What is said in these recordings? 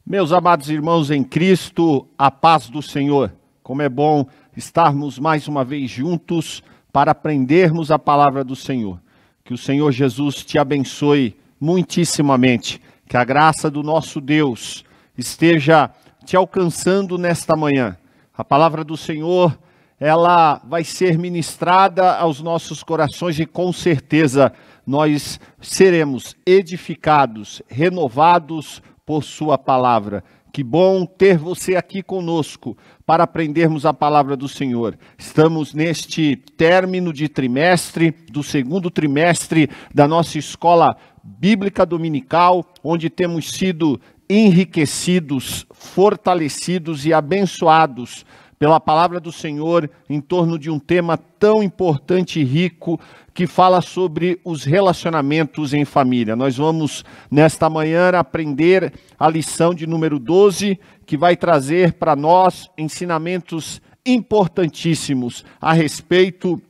Meus amados irmãos em Cristo, a paz do Senhor. Como é bom estarmos mais uma vez juntos para aprendermos a palavra do Senhor. Que o Senhor Jesus te abençoe muitíssimamente. Que a graça do nosso Deus esteja te alcançando nesta manhã. A palavra do Senhor, ela vai ser ministrada aos nossos corações e com certeza nós seremos edificados, renovados por sua palavra. Que bom ter você aqui conosco para aprendermos a palavra do Senhor. Estamos neste término de trimestre, do segundo trimestre da nossa escola bíblica dominical, onde temos sido enriquecidos, fortalecidos e abençoados pela palavra do Senhor em torno de um tema tão importante e rico que fala sobre os relacionamentos em família. Nós vamos, nesta manhã, aprender a lição de número 12, que vai trazer para nós ensinamentos importantíssimos a respeito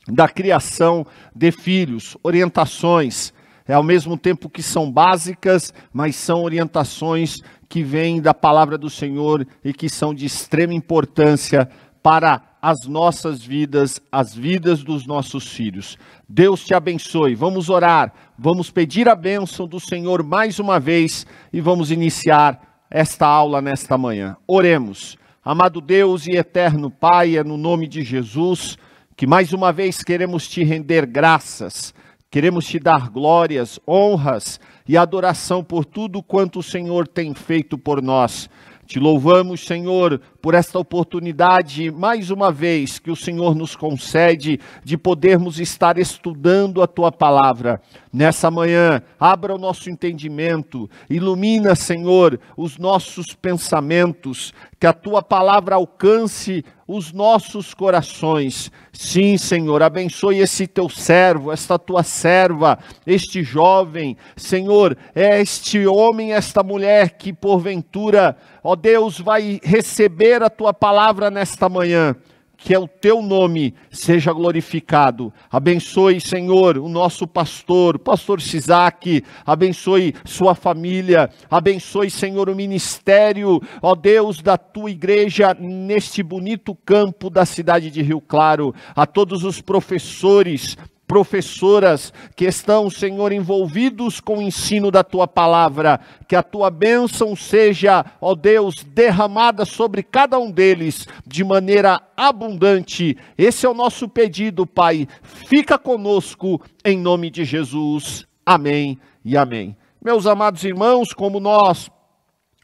da criação de filhos, orientações, ao mesmo tempo que são básicas, mas são orientações que vêm da palavra do Senhor e que são de extrema importância para as nossas vidas, as vidas dos nossos filhos. Deus te abençoe. Vamos orar, vamos pedir a bênção do Senhor mais uma vez e vamos iniciar esta aula nesta manhã. Oremos. Amado Deus e eterno Pai, é no nome de Jesus que mais uma vez queremos te render graças. Queremos te dar glórias, honras e adoração por tudo quanto o Senhor tem feito por nós. Te louvamos, Senhor, por esta oportunidade, mais uma vez, que o Senhor nos concede de podermos estar estudando a Tua palavra. Nessa manhã, abra o nosso entendimento, ilumina, Senhor, os nossos pensamentos, que a Tua palavra alcance os nossos corações. Sim, Senhor, abençoe esse Teu servo, esta Tua serva, este jovem, Senhor, é este homem, esta mulher que porventura, ó Deus, vai receber a Tua palavra nesta manhã. Que o Teu nome seja glorificado. Abençoe, Senhor, o nosso pastor, o pastor Sisac, abençoe sua família, abençoe, Senhor, o ministério, ó Deus, da Tua igreja, neste bonito campo da cidade de Rio Claro, a todos os professores, professoras que estão, Senhor, envolvidos com o ensino da Tua palavra, que a Tua bênção seja, ó Deus, derramada sobre cada um deles de maneira abundante. Esse é o nosso pedido, Pai. Fica conosco em nome de Jesus. Amém e amém. Meus amados irmãos, como nós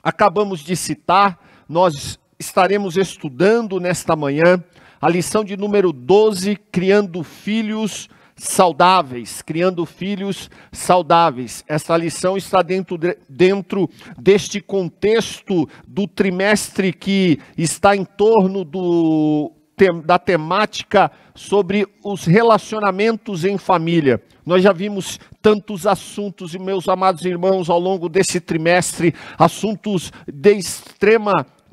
acabamos de citar, nós estaremos estudando nesta manhã a lição de número 12, criando filhos saudáveis, criando filhos saudáveis. Essa lição está dentro deste contexto do trimestre que está em torno da temática sobre os relacionamentos em família. Nós já vimos tantos assuntos, e meus amados irmãos, ao longo desse trimestre, assuntos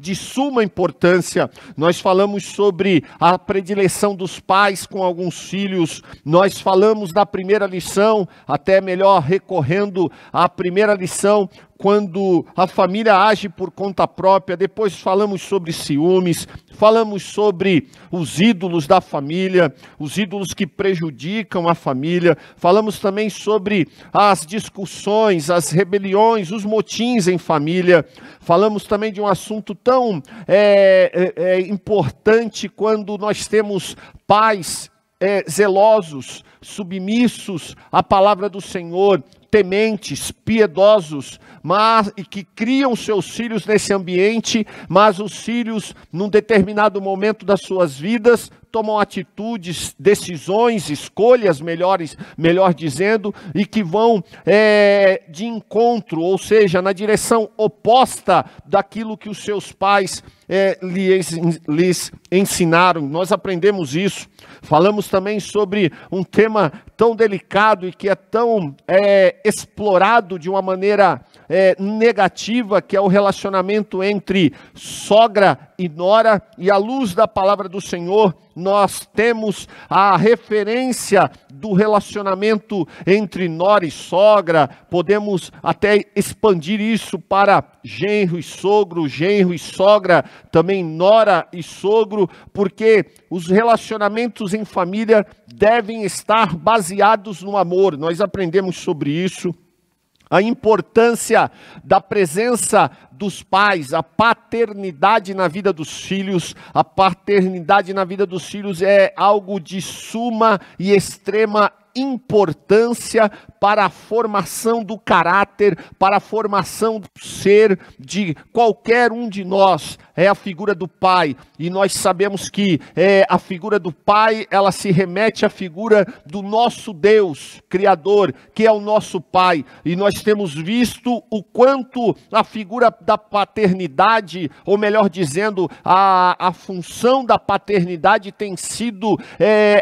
de suma importância. Nós falamos sobre a predileção dos pais com alguns filhos. Nós falamos na primeira lição, até melhor recorrendo à primeira lição, quando a família age por conta própria. Depois falamos sobre ciúmes, falamos sobre os ídolos da família, os ídolos que prejudicam a família. Falamos também sobre as discussões, as rebeliões, os motins em família. Falamos também de um assunto tão importante quando nós temos pais zelosos, submissos à palavra do Senhor, tementes, piedosos, e que criam seus filhos nesse ambiente, mas os filhos, num determinado momento das suas vidas, tomam atitudes, decisões, escolhas, melhor dizendo, e que vão de encontro, ou seja, na direção oposta daquilo que os seus pais lhes ensinaram. Nós aprendemos isso. Falamos também sobre um tema tão delicado e que é tão explorado de uma maneira negativa, que é o relacionamento entre sogra e nora, e à luz da palavra do Senhor, nós temos a referência do relacionamento entre nora e sogra. Podemos até expandir isso para genro e sogra, também nora e sogro, porque os relacionamentos em família devem estar baseados no amor. Nós aprendemos sobre isso. A importância da presença dos pais, a paternidade na vida dos filhos. A paternidade na vida dos filhos é algo de suma e extrema importância para a formação do caráter, para a formação do ser de qualquer um de nós. É a figura do pai, e nós sabemos que a figura do pai, ela se remete à figura do nosso Deus Criador, que é o nosso pai, e nós temos visto o quanto a figura da paternidade, ou melhor dizendo, a função da paternidade tem sido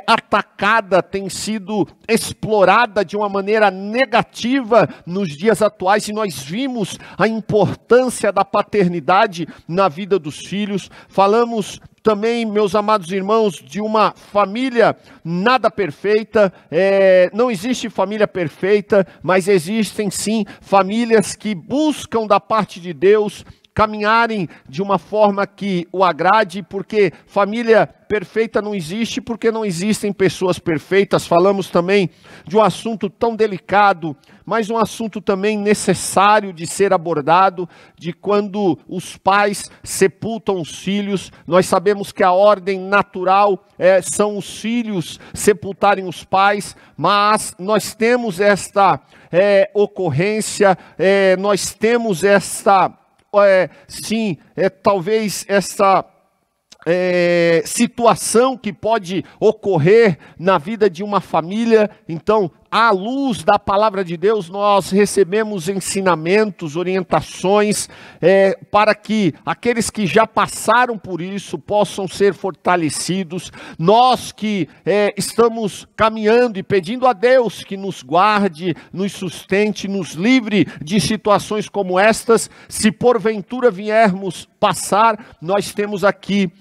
atacada, tem sido explorada de uma maneira negativa nos dias atuais, e nós vimos a importância da paternidade na vida dos filhos. Falamos também, meus amados irmãos, de uma família nada perfeita. Não existe família perfeita, mas existem sim famílias que buscam da parte de Deus caminharem de uma forma que o agrade, porque família perfeita não existe, porque não existem pessoas perfeitas. Falamos também de um assunto tão delicado, mas um assunto também necessário de ser abordado, de quando os pais sepultam os filhos. Nós sabemos que a ordem natural são os filhos sepultarem os pais, mas nós temos esta ocorrência, nós temos esta talvez essa situação que pode ocorrer na vida de uma família. Então, à luz da palavra de Deus, nós recebemos ensinamentos, orientações, para que aqueles que já passaram por isso possam ser fortalecidos. Nós que estamos caminhando e pedindo a Deus que nos guarde, nos sustente, nos livre de situações como estas, se porventura viermos passar, nós temos aqui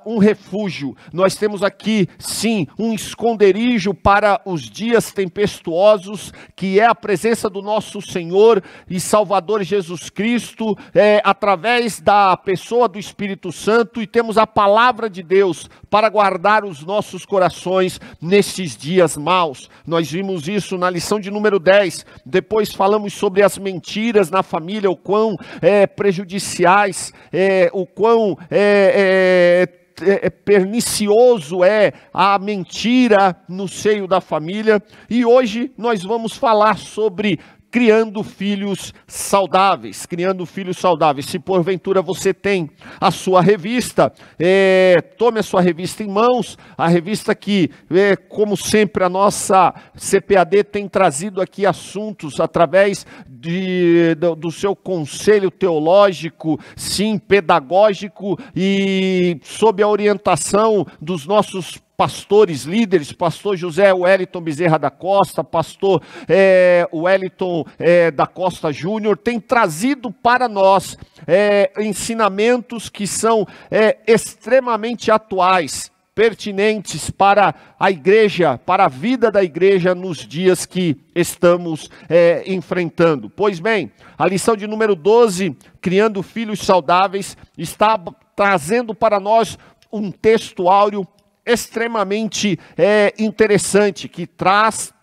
um refúgio, nós temos aqui sim um esconderijo para os dias tempestuosos, que é a presença do nosso Senhor e Salvador Jesus Cristo, através da pessoa do Espírito Santo, e temos a palavra de Deus para guardar os nossos corações nesses dias maus. Nós vimos isso na lição de número 10, depois falamos sobre as mentiras na família, o quão prejudiciais, o quão pernicioso é a mentira no seio da família. E hoje nós vamos falar sobre criando filhos saudáveis, criando filhos saudáveis. Se porventura você tem a sua revista, tome a sua revista em mãos, a revista que, como sempre, a nossa CPAD tem trazido aqui assuntos através do seu conselho teológico, sim, pedagógico, e sob a orientação dos nossos pastores, líderes, pastor José Wellington Bezerra da Costa, pastor Wellington da Costa Júnior, tem trazido para nós ensinamentos que são extremamente atuais, pertinentes para a igreja, para a vida da igreja nos dias que estamos enfrentando. Pois bem, a lição de número 12, Criando Filhos Saudáveis, está trazendo para nós um texto áureo extremamente interessante, que traz,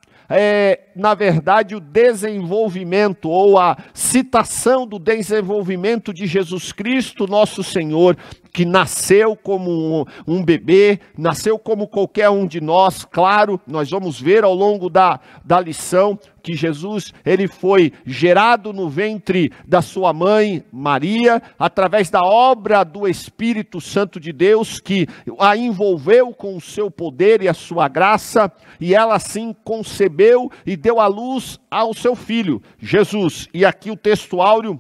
na verdade, o desenvolvimento, ou a citação do desenvolvimento de Jesus Cristo, nosso Senhor, que nasceu como um bebê, nasceu como qualquer um de nós. Claro, nós vamos ver ao longo da lição que Jesus, ele foi gerado no ventre da sua mãe Maria, através da obra do Espírito Santo de Deus, que a envolveu com o seu poder e a sua graça, e ela assim concebeu e deu à luz ao seu filho, Jesus. E aqui o texto áureo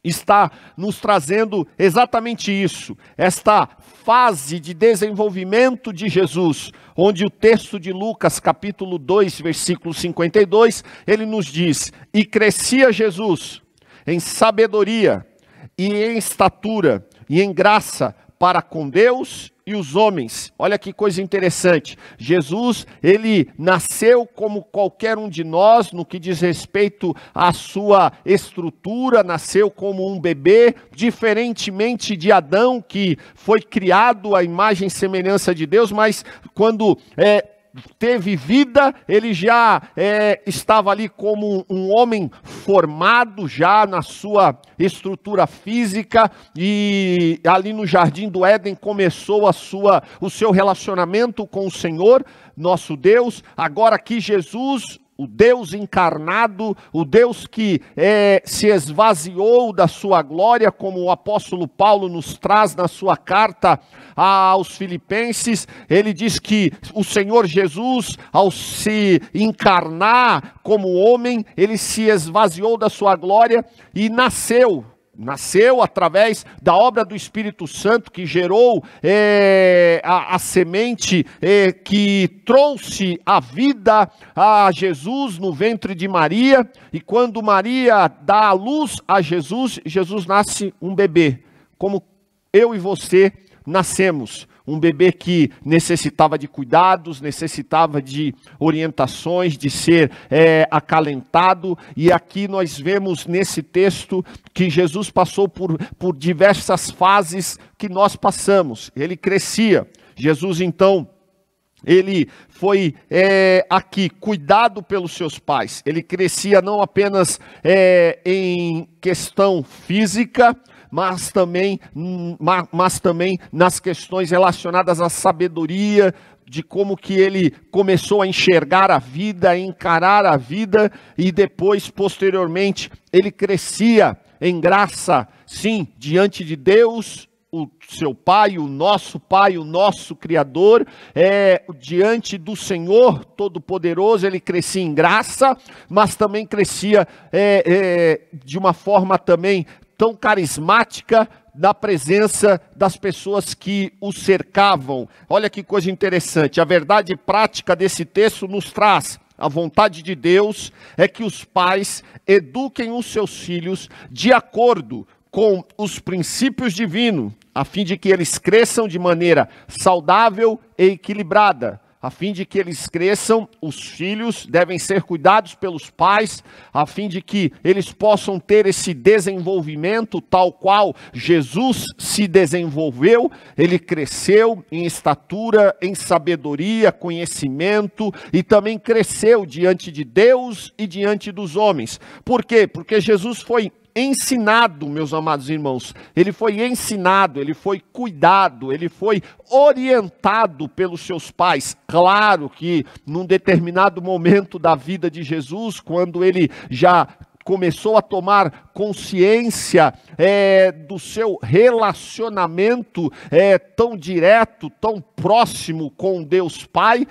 está nos trazendo exatamente isso, esta fase de desenvolvimento de Jesus, onde o texto de Lucas, capítulo 2, versículo 52, ele nos diz: e crescia Jesus em sabedoria e em estatura e em graça para com Deus e os homens. Olha que coisa interessante. Jesus, ele nasceu como qualquer um de nós, no que diz respeito à sua estrutura, nasceu como um bebê, diferentemente de Adão, que foi criado à imagem e semelhança de Deus, mas quando teve vida, ele já estava ali como um homem formado já na sua estrutura física, e ali no Jardim do Éden começou o seu relacionamento com o Senhor, nosso Deus. Agora aqui Jesus, o Deus encarnado, o Deus que se esvaziou da sua glória, como o apóstolo Paulo nos traz na sua carta aos Filipenses. Ele diz que o Senhor Jesus, ao se encarnar como homem, ele se esvaziou da sua glória e nasceu através da obra do Espírito Santo, que gerou a semente que trouxe a vida a Jesus no ventre de Maria. E quando Maria dá a luz a Jesus, Jesus nasce um bebê, como eu e você nascemos. Um bebê que necessitava de cuidados, necessitava de orientações, de ser acalentado. E aqui nós vemos nesse texto que Jesus passou por diversas fases que nós passamos. Ele crescia. Jesus, então, ele foi aqui cuidado pelos seus pais. Ele crescia não apenas em questão física, mas também nas questões relacionadas à sabedoria, de como que ele começou a enxergar a vida, a encarar a vida, e depois, posteriormente, ele crescia em graça, sim, diante de Deus, o seu Pai, o nosso Criador, diante do Senhor Todo-Poderoso. Ele crescia em graça, mas também crescia de uma forma também tão carismática na presença das pessoas que o cercavam. Olha que coisa interessante, a verdade prática desse texto nos traz: a vontade de Deus é que os pais eduquem os seus filhos de acordo com os princípios divinos, a fim de que eles cresçam de maneira saudável e equilibrada. A fim de que eles cresçam, os filhos devem ser cuidados pelos pais, a fim de que eles possam ter esse desenvolvimento tal qual Jesus se desenvolveu. Ele cresceu em estatura, em sabedoria, conhecimento, e também cresceu diante de Deus e diante dos homens. Por quê? Porque Jesus foi ensinado, meus amados irmãos. Ele foi ensinado, ele foi cuidado, ele foi orientado pelos seus pais. Claro que num determinado momento da vida de Jesus, quando ele já começou a tomar consciência do seu relacionamento tão direto, tão próximo com Deus Pai,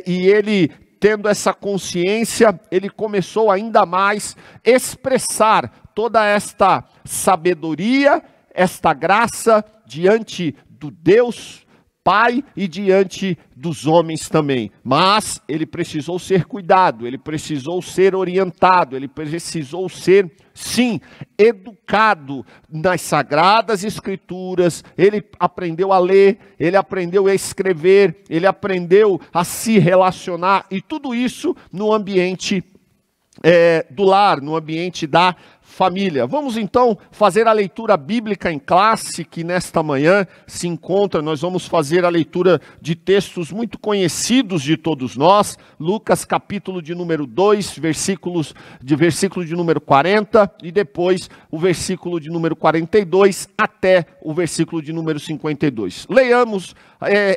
e ele, tendo essa consciência, ele começou ainda mais a expressar toda esta sabedoria, esta graça diante do Deus Pai e diante dos homens também. Mas ele precisou ser cuidado, ele precisou ser orientado, ele precisou ser, sim, educado nas Sagradas Escrituras. Ele aprendeu a ler, ele aprendeu a escrever, ele aprendeu a se relacionar, e tudo isso no ambiente do lar, no ambiente da família. Vamos então fazer a leitura bíblica em classe, que nesta manhã se encontra. Nós vamos fazer a leitura de textos muito conhecidos de todos nós. Lucas capítulo de número 2, versículo de número 40, e depois o versículo de número 42 até o versículo de número 52. Leiamos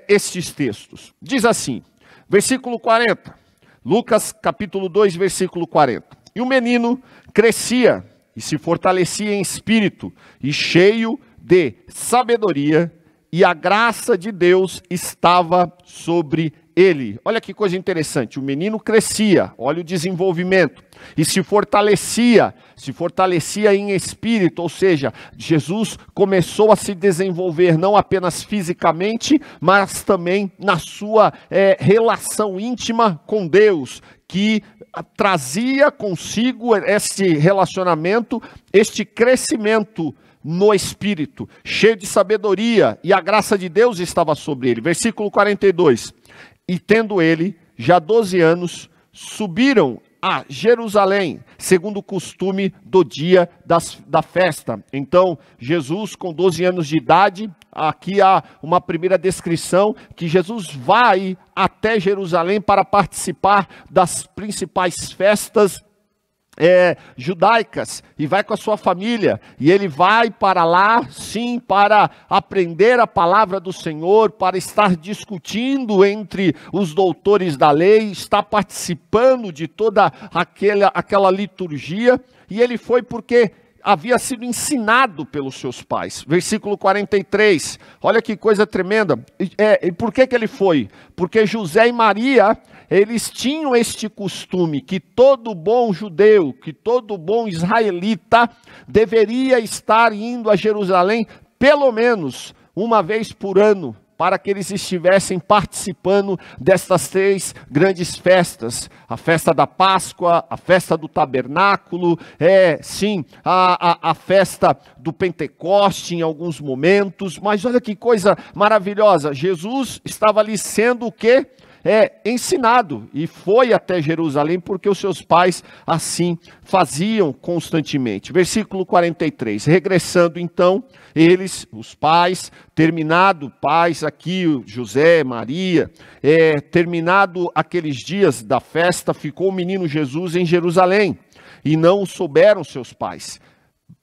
estes textos. Diz assim, versículo 40, Lucas capítulo 2, versículo 40. E o menino crescia e se fortalecia em espírito, e cheio de sabedoria, e a graça de Deus estava sobre ele, olha que coisa interessante, o menino crescia, olha o desenvolvimento, e se fortalecia em espírito, ou seja, Jesus começou a se desenvolver não apenas fisicamente, mas também na sua relação íntima com Deus, que trazia consigo este relacionamento, este crescimento no Espírito, cheio de sabedoria, e a graça de Deus estava sobre ele. Versículo 42, e tendo ele já 12 anos, subiram a Jerusalém, segundo o costume do dia da festa. Então, Jesus com 12 anos de idade, aqui há uma primeira descrição, que Jesus vai até Jerusalém para participar das principais festas judaicas, e vai com a sua família, e ele vai para lá, sim, para aprender a palavra do Senhor, para estar discutindo entre os doutores da lei, estar participando de toda aquela liturgia, e ele foi porque havia sido ensinado pelos seus pais. Versículo 43, olha que coisa tremenda. E por que ele foi? Porque José e Maria, eles tinham este costume, que todo bom judeu, que todo bom israelita, deveria estar indo a Jerusalém, pelo menos uma vez por ano, para que eles estivessem participando destas 3 grandes festas, a festa da Páscoa, a festa do tabernáculo, a festa do Pentecoste em alguns momentos. Mas olha que coisa maravilhosa, Jesus estava ali sendo o quê? Ensinado, e foi até Jerusalém porque os seus pais assim faziam constantemente. Versículo 43, regressando então, eles, os pais, aqui José, Maria, terminado aqueles dias da festa, ficou o menino Jesus em Jerusalém, e não o souberam seus pais,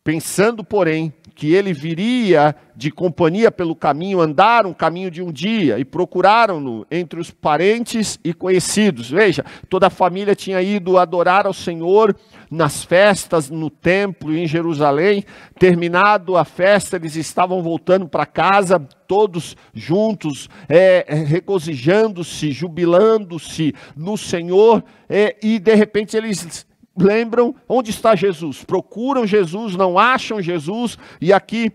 pensando porém que ele viria de companhia pelo caminho, andaram o caminho de um dia e procuraram-no entre os parentes e conhecidos. Veja, toda a família tinha ido adorar ao Senhor nas festas, no templo em Jerusalém. Terminado a festa, eles estavam voltando para casa, todos juntos, regozijando-se, jubilando-se no Senhor, e de repente eles lembram, onde está Jesus? Procuram Jesus, não acham Jesus, e aqui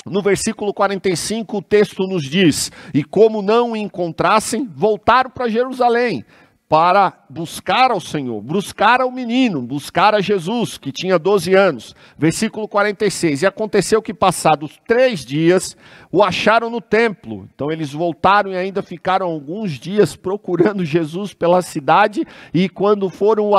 no versículo 45 o texto nos diz, e como não o encontrassem, voltaram para Jerusalém, para buscar ao Senhor, buscar ao menino, buscar a Jesus, que tinha 12 anos. Versículo 46, e aconteceu que passados 3 dias, o acharam no templo. Então eles voltaram e ainda ficaram alguns dias procurando Jesus pela cidade, e quando foram o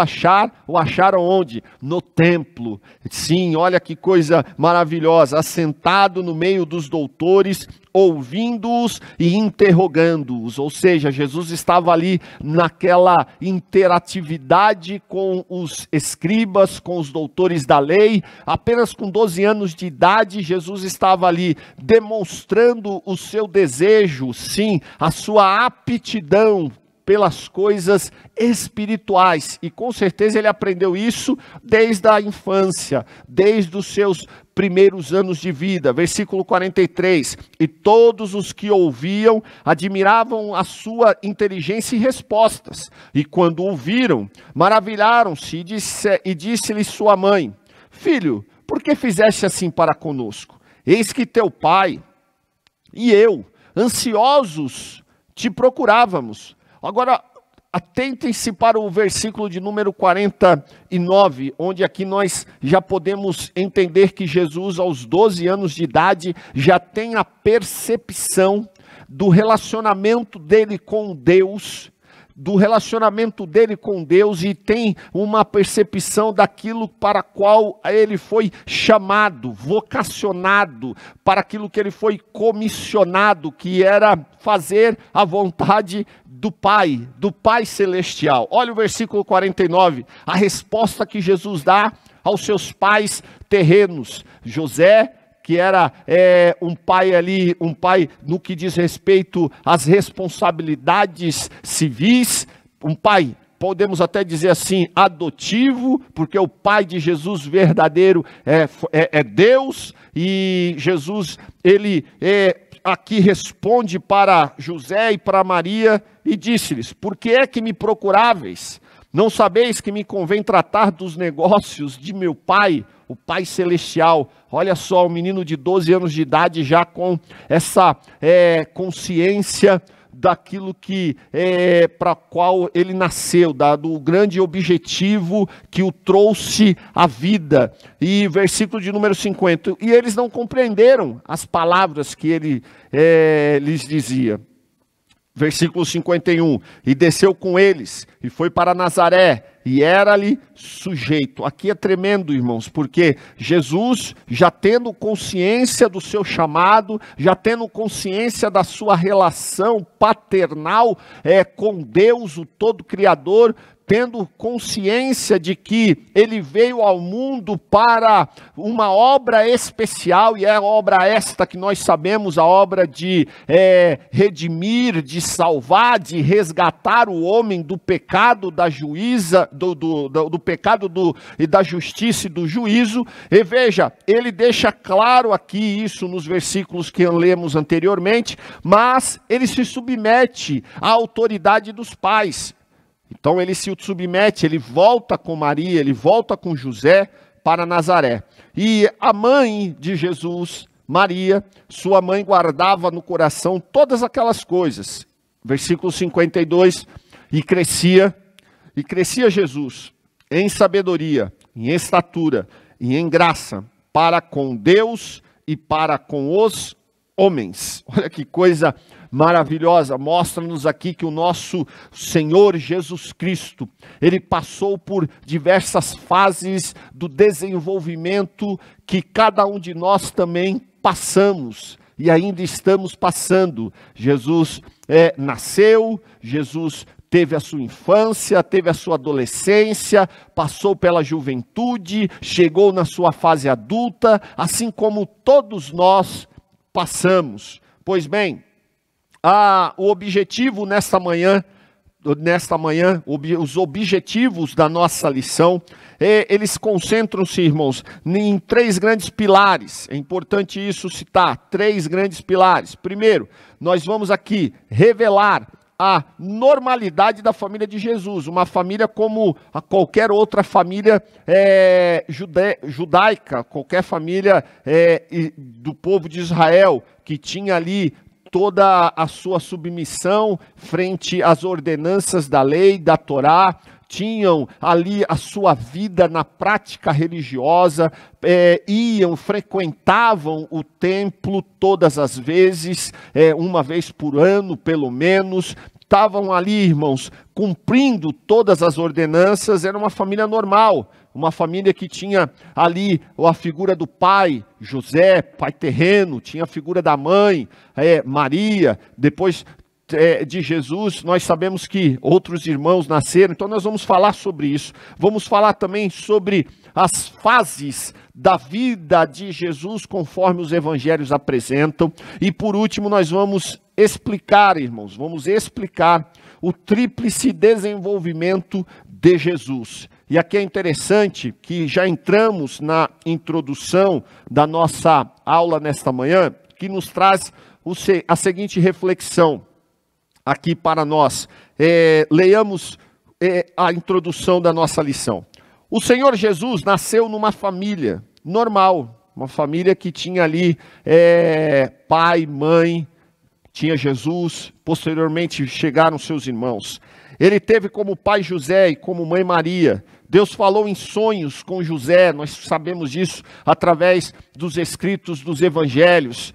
acharam onde? No templo. Sim, olha que coisa maravilhosa, assentado no meio dos doutores, ouvindo-os e interrogando-os. Ou seja, Jesus estava ali naquela interatividade com os escribas, com os doutores da lei. Apenas com 12 anos de idade, Jesus estava ali demonstrando o seu desejo, sim, a sua aptidão pelas coisas espirituais, e com certeza ele aprendeu isso desde a infância, desde os seus primeiros anos de vida. Versículo 43, e todos os que ouviam admiravam a sua inteligência e respostas, e quando o viram, maravilharam-se, e disse-lhe sua mãe: filho, por que fizeste assim para conosco? Eis que teu pai e eu, ansiosos, te procurávamos. Agora, atentem-se para o versículo de número 49, onde aqui nós já podemos entender que Jesus, aos 12 anos de idade, já tem a percepção do relacionamento dele com Deus, e tem uma percepção daquilo para qual ele foi chamado, vocacionado, para aquilo que ele foi comissionado, que era fazer a vontade do Pai Celestial. Olha o versículo 49, a resposta que Jesus dá aos seus pais terrenos. José, que era um pai no que diz respeito às responsabilidades civis, um pai, podemos até dizer assim, adotivo, porque o pai de Jesus verdadeiro é Deus, e Jesus, ele aqui responde para José e para Maria, e disse-lhes: por que é que me procuráveis? Não sabeis que me convém tratar dos negócios de meu Pai, o Pai Celestial? Olha só, um menino de 12 anos de idade já com essa consciência daquilo que para qual ele nasceu, do grande objetivo que o trouxe à vida. E versículo de número 50, e eles não compreenderam as palavras que ele lhes dizia. Versículo 51, e desceu com eles, e foi para Nazaré, e era-lhe sujeito. Aqui é tremendo, irmãos, porque Jesus, já tendo consciência do seu chamado, já tendo consciência da sua relação paternal com Deus, o Todo-Criador, tendo consciência de que ele veio ao mundo para uma obra especial, e é a obra esta que nós sabemos, a obra de redimir, de salvar, de resgatar o homem do pecado, da juíza, do pecado e da justiça e do juízo. E veja, ele deixa claro aqui isso nos versículos que lemos anteriormente, mas ele se submete à autoridade dos pais. Então ele se submete, ele volta com Maria, ele volta com José para Nazaré. E a mãe de Jesus, Maria, sua mãe, guardava no coração todas aquelas coisas. Versículo 52, e crescia Jesus em sabedoria, em estatura e em graça, para com Deus e para com os homens. Olha que coisa maravilhosa, mostra-nos aqui que o nosso Senhor Jesus Cristo, ele passou por diversas fases do desenvolvimento que cada um de nós também passamos e ainda estamos passando. Jesus nasceu, Jesus teve a sua infância, teve a sua adolescência, passou pela juventude, chegou na sua fase adulta, assim como todos nós passamos. Pois bem, o objetivo nesta manhã, os objetivos da nossa lição, eles concentram-se, irmãos, em 3 grandes pilares. É importante isso citar, 3 grandes pilares. Primeiro, nós vamos aqui revelar a normalidade da família de Jesus, uma família como a qualquer outra família judaica, qualquer família do povo de Israel, que tinha ali toda a sua submissão frente às ordenanças da lei, da Torá, tinham ali a sua vida na prática religiosa, frequentavam o templo todas as vezes, uma vez por ano pelo menos, estavam ali, irmãos, cumprindo todas as ordenanças. Era uma família normal, uma família que tinha ali a figura do pai, José, pai terreno, tinha a figura da mãe, Maria. Depois de Jesus, nós sabemos que outros irmãos nasceram, então nós vamos falar sobre isso. Vamos falar também sobre as fases da vida de Jesus, conforme os evangelhos apresentam. E por último, nós vamos explicar, irmãos, o tríplice desenvolvimento de Jesus. E aqui é interessante que já entramos na introdução da nossa aula nesta manhã, que nos traz a seguinte reflexão aqui para nós. Leiamos a introdução da nossa lição. O Senhor Jesus nasceu numa família normal, uma família que tinha ali pai, mãe, tinha Jesus, posteriormente chegaram seus irmãos. Ele teve como pai José e como mãe Maria. Deus falou em sonhos com José, nós sabemos disso através dos escritos dos evangelhos.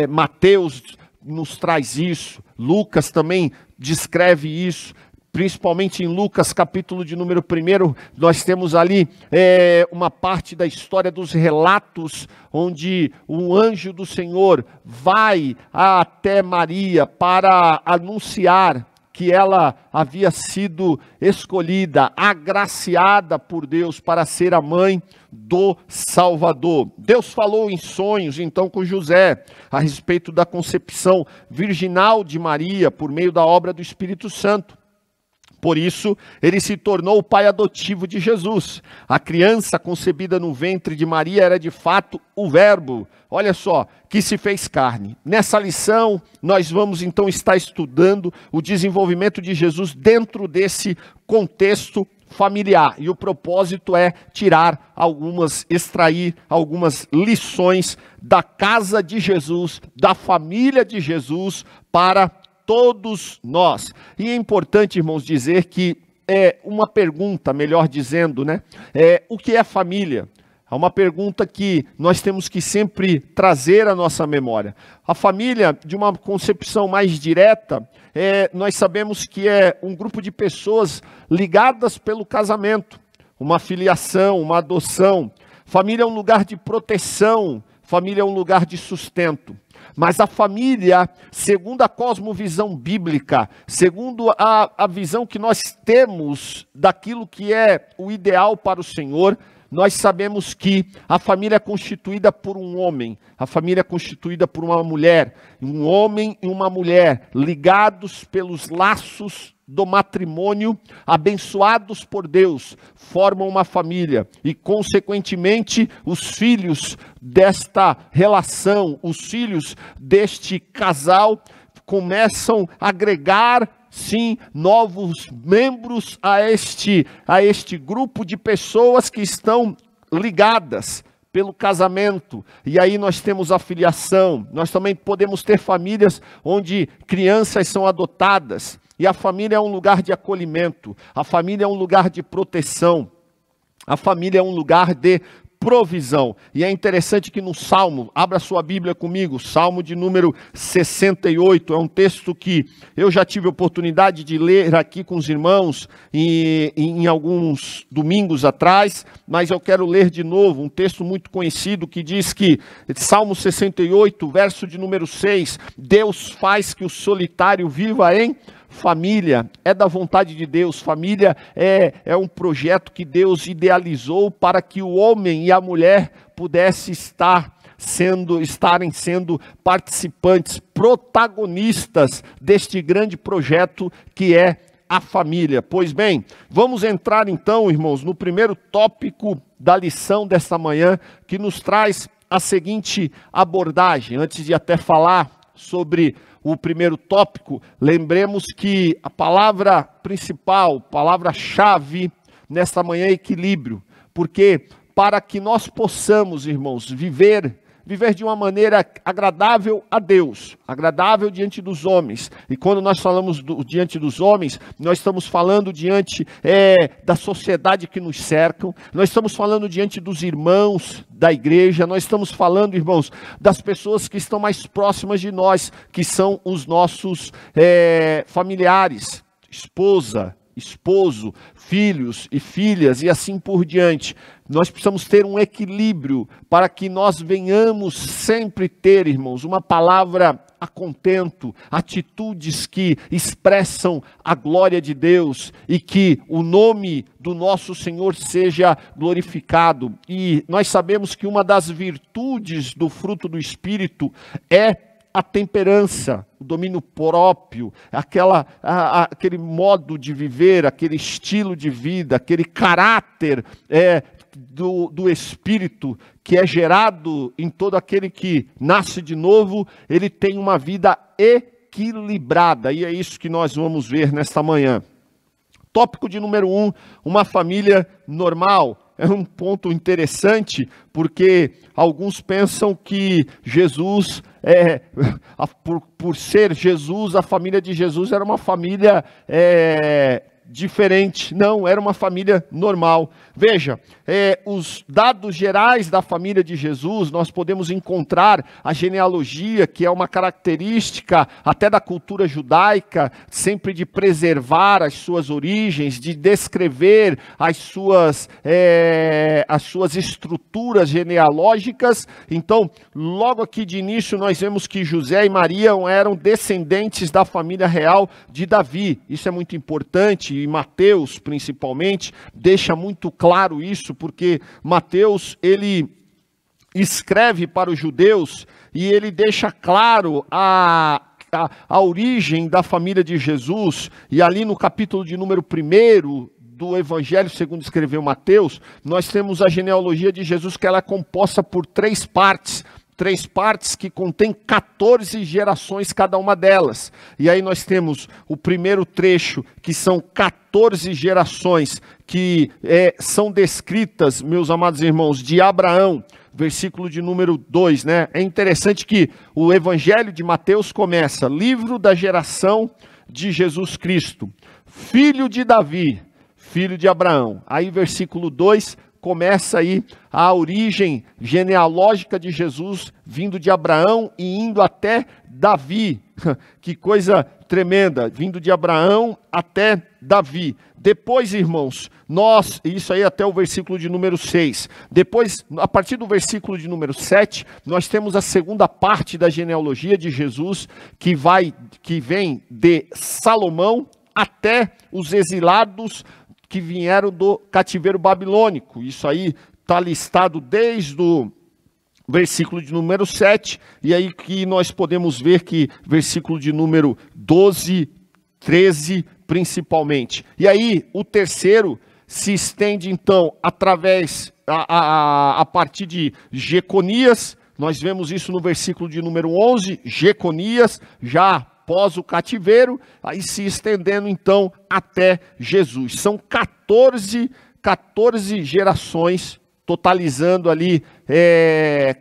Mateus nos traz isso, Lucas também descreve isso. Principalmente em Lucas, capítulo de número 1, nós temos ali uma parte da história dos relatos, onde um anjo do Senhor vai até Maria para anunciar que ela havia sido escolhida, agraciada por Deus para ser a mãe do Salvador. Deus falou em sonhos, então, com José, a respeito da concepção virginal de Maria, por meio da obra do Espírito Santo. Por isso, ele se tornou o pai adotivo de Jesus. A criança concebida no ventre de Maria era de fato o Verbo, olha só, que se fez carne. Nessa lição, nós vamos então estar estudando o desenvolvimento de Jesus dentro desse contexto familiar. E o propósito é extrair algumas lições da casa de Jesus, da família de Jesus, para todos nós. E é importante, irmãos, dizer que uma pergunta, melhor dizendo, o que é família? É uma pergunta que nós temos que sempre trazer à nossa memória. A família, de uma concepção mais direta, nós sabemos que é um grupo de pessoas ligadas pelo casamento, uma filiação, uma adoção. Família é um lugar de proteção, família é um lugar de sustento. Mas a família, segundo a cosmovisão bíblica, segundo a visão que nós temos daquilo que é o ideal para o Senhor, nós sabemos que a família é constituída por um homem, a família é constituída por uma mulher, um homem e uma mulher ligados pelos laços do matrimônio, abençoados por Deus, formam uma família e, consequentemente, os filhos desta relação, os filhos deste casal começam a agregar, sim, novos membros a este grupo de pessoas que estão ligadas pelo casamento. E aí nós temos a filiação. Nós também podemos ter famílias onde crianças são adotadas. E a família é um lugar de acolhimento, a família é um lugar de proteção, a família é um lugar de provisão. E é interessante que no Salmo, abra sua Bíblia comigo, Salmo de número 68, é um texto que eu já tive oportunidade de ler aqui com os irmãos em alguns domingos atrás, mas eu quero ler de novo um texto muito conhecido que diz que, Salmo 68, verso de número 6, Deus faz que o solitário viva em família. É da vontade de Deus. Família é um projeto que Deus idealizou para que o homem e a mulher pudessem estarem sendo participantes, protagonistas deste grande projeto que é a família. Pois bem, vamos entrar então, irmãos, no primeiro tópico da lição desta manhã, que nos traz a seguinte abordagem. Antes de até falar sobre o primeiro tópico, lembremos que a palavra principal, palavra-chave nesta manhã é equilíbrio, porque para que nós possamos, irmãos, viver de uma maneira agradável a Deus, agradável diante dos homens. E quando nós falamos diante dos homens, nós estamos falando diante da sociedade que nos cercam, nós estamos falando diante dos irmãos da igreja, nós estamos falando, irmãos, das pessoas que estão mais próximas de nós, que são os nossos familiares, esposa, esposo, filhos e filhas e assim por diante. Nós precisamos ter um equilíbrio para que nós venhamos sempre ter, irmãos, uma palavra a contento, atitudes que expressam a glória de Deus e que o nome do nosso Senhor seja glorificado. E nós sabemos que uma das virtudes do fruto do Espírito é a temperança, o domínio próprio, aquele modo de viver, aquele estilo de vida, aquele caráter do Espírito que é gerado em todo aquele que nasce de novo. Ele tem uma vida equilibrada, e é isso que nós vamos ver nesta manhã. Tópico de número 1, uma família normal. É um ponto interessante, porque alguns pensam que Jesus, por ser Jesus, a família de Jesus era uma família diferente. Não, era uma família normal. Veja, os dados gerais da família de Jesus, nós podemos encontrar a genealogia, que é uma característica até da cultura judaica, sempre de preservar as suas origens, de descrever as suas estruturas genealógicas. Então, logo aqui de início, nós vemos que José e Maria eram descendentes da família real de Davi. Isso é muito importante, e Mateus, principalmente, deixa muito claro isso, porque Mateus, ele escreve para os judeus e ele deixa claro a origem da família de Jesus, e ali no capítulo de número 1 do Evangelho segundo escreveu Mateus, nós temos a genealogia de Jesus, que ela é composta por 3 partes que contém 14 gerações cada uma delas. E aí nós temos o primeiro trecho, que são 14 gerações, que são descritas, meus amados irmãos, de Abraão, versículo de número 2, né? É interessante que o Evangelho de Mateus começa, livro da geração de Jesus Cristo, filho de Davi, filho de Abraão. Aí versículo 2, começa aí a origem genealógica de Jesus, vindo de Abraão e indo até Davi. Que coisa tremenda, vindo de Abraão até Davi. Depois, irmãos, isso aí até o versículo de número 6. Depois, a partir do versículo de número 7, nós temos a segunda parte da genealogia de Jesus, que vem de Salomão até os exilados que vieram do cativeiro babilônico. Isso aí está listado desde o versículo de número 7, e aí que nós podemos ver que versículo de número 12, 13, principalmente. E aí o terceiro se estende então a partir de Jeconias. Nós vemos isso no versículo de número 11, Jeconias, já após o cativeiro, aí se estendendo então até Jesus. São 14 gerações, totalizando ali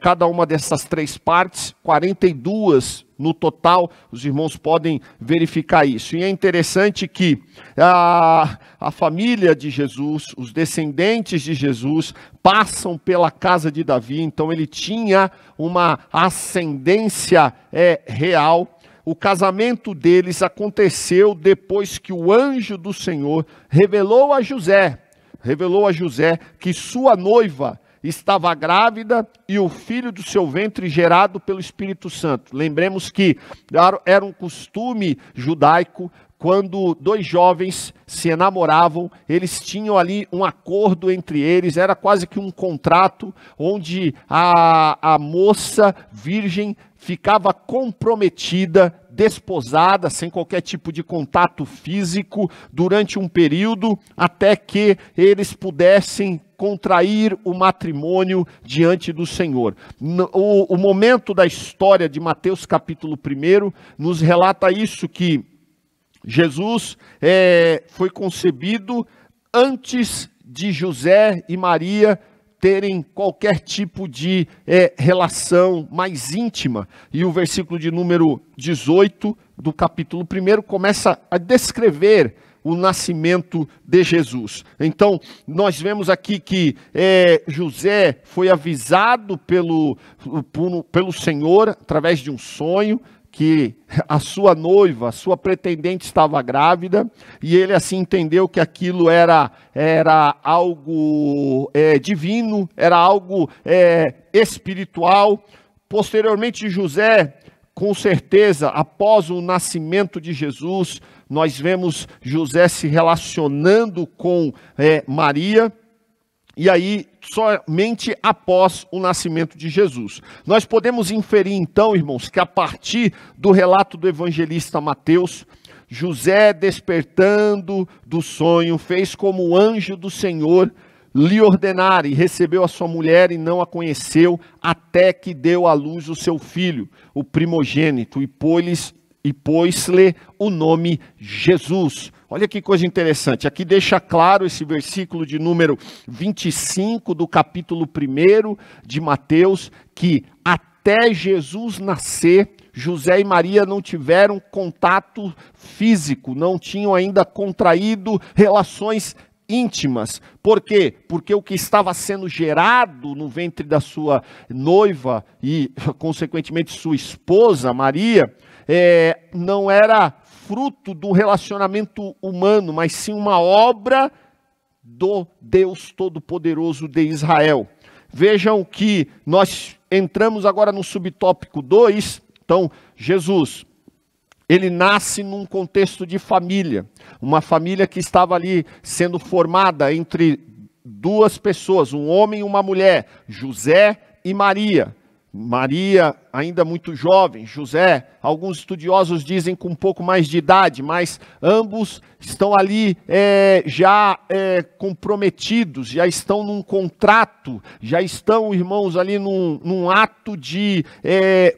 cada uma dessas 3 partes, 42 no total. Os irmãos podem verificar isso. E é interessante que a família de Jesus, os descendentes de Jesus, passam pela casa de Davi, então ele tinha uma ascendência real. O casamento deles aconteceu depois que o anjo do Senhor revelou a José que sua noiva estava grávida e o filho do seu ventre gerado pelo Espírito Santo. Lembremos que era um costume judaico, quando 2 jovens se enamoravam, eles tinham ali um acordo entre eles, era quase que um contrato, onde a moça virgem ficava comprometida, desposada, sem qualquer tipo de contato físico, durante um período, até que eles pudessem contrair o matrimônio diante do Senhor. O momento da história de Mateus capítulo 1 nos relata isso, que Jesus foi concebido antes de José e Maria terem qualquer tipo de relação mais íntima. E o versículo de número 18 do capítulo 1 começa a descrever o nascimento de Jesus. Então, nós vemos aqui que José foi avisado pelo Senhor, através de um sonho, que a sua noiva, a sua pretendente estava grávida, e ele assim entendeu que aquilo era algo divino, era algo espiritual. Posteriormente, José, com certeza, após o nascimento de Jesus, nós vemos José se relacionando com Maria, e aí, somente após o nascimento de Jesus. Nós podemos inferir então, irmãos, que a partir do relato do evangelista Mateus, José, despertando do sonho, fez como o anjo do Senhor lhe ordenara, e recebeu a sua mulher e não a conheceu, até que deu à luz o seu filho, o primogênito, e pôs-lhe o nome Jesus. Olha que coisa interessante, aqui deixa claro esse versículo de número 25 do capítulo 1 de Mateus, que até Jesus nascer, José e Maria não tiveram contato físico, não tinham ainda contraído relações íntimas. Por quê? Porque o que estava sendo gerado no ventre da sua noiva e, consequentemente, sua esposa, Maria, não era fruto do relacionamento humano, mas sim uma obra do Deus Todo-Poderoso de Israel. Vejam que nós entramos agora no subtópico 2, então, Jesus, ele nasce num contexto de família, uma família que estava ali sendo formada entre 2 pessoas, um homem e uma mulher, José e Maria. Maria ainda muito jovem, José, alguns estudiosos dizem com um pouco mais de idade, mas ambos estão ali já comprometidos, já estão num contrato, já estão, irmãos, ali num ato de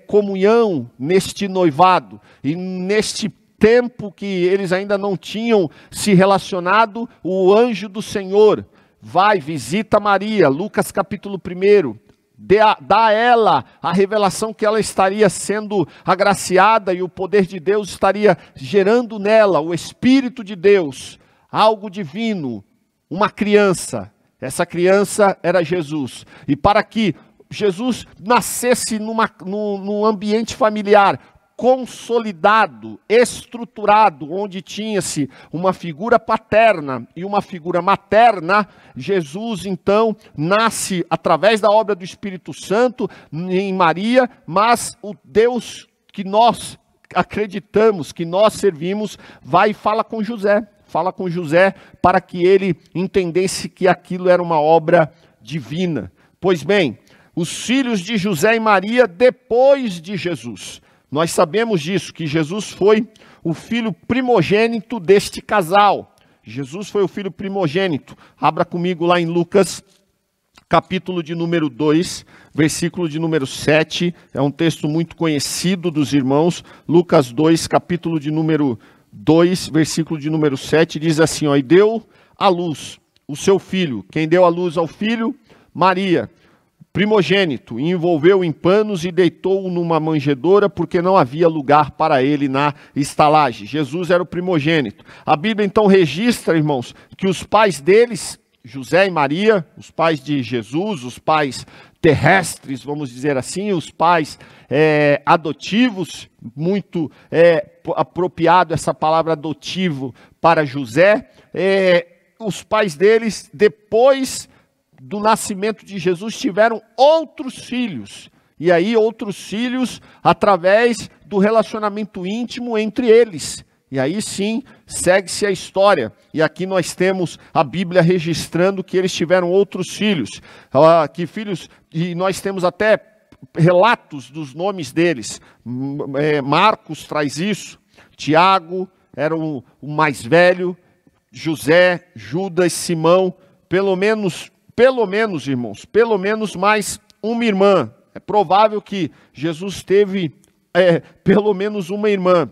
comunhão neste noivado. E neste tempo que eles ainda não tinham se relacionado, o anjo do Senhor vai, visita Maria, Lucas capítulo 1, dá a ela a revelação que ela estaria sendo agraciada e o poder de Deus estaria gerando nela, o Espírito de Deus, algo divino, uma criança. Essa criança era Jesus. E para que Jesus nascesse num ambiente familiar, consolidado, estruturado, onde tinha-se uma figura paterna e uma figura materna, Jesus então nasce através da obra do Espírito Santo em Maria, mas o Deus que nós acreditamos, que nós servimos, vai e fala com José para que ele entendesse que aquilo era uma obra divina. Pois bem, os filhos de José e Maria depois de Jesus. Nós sabemos disso, que Jesus foi o filho primogênito deste casal. Jesus foi o filho primogênito. Abra comigo lá em Lucas, capítulo de número 2, versículo de número 7. É um texto muito conhecido dos irmãos. Lucas 2, capítulo de número 2, versículo de número 7, diz assim, ó, e deu à luz o seu filho. Quem deu à luz ao filho? Maria, primogênito, e envolveu em panos e deitou-o numa manjedoura, porque não havia lugar para ele na estalagem. Jesus era o primogênito. A Bíblia então registra, irmãos, que os pais deles, José e Maria, os pais de Jesus, os pais terrestres, vamos dizer assim, os pais adotivos, muito apropriado essa palavra adotivo para José, os pais deles, depois do nascimento de Jesus, tiveram outros filhos. E aí outros filhos através do relacionamento íntimo entre eles. E aí sim, segue-se a história. E aqui nós temos a Bíblia registrando que eles tiveram outros filhos. E nós temos até relatos dos nomes deles. Marcos traz isso. Tiago era o mais velho. José, Judas, Simão. Pelo menos, irmãos, pelo menos mais uma irmã. É provável que Jesus teve pelo menos uma irmã.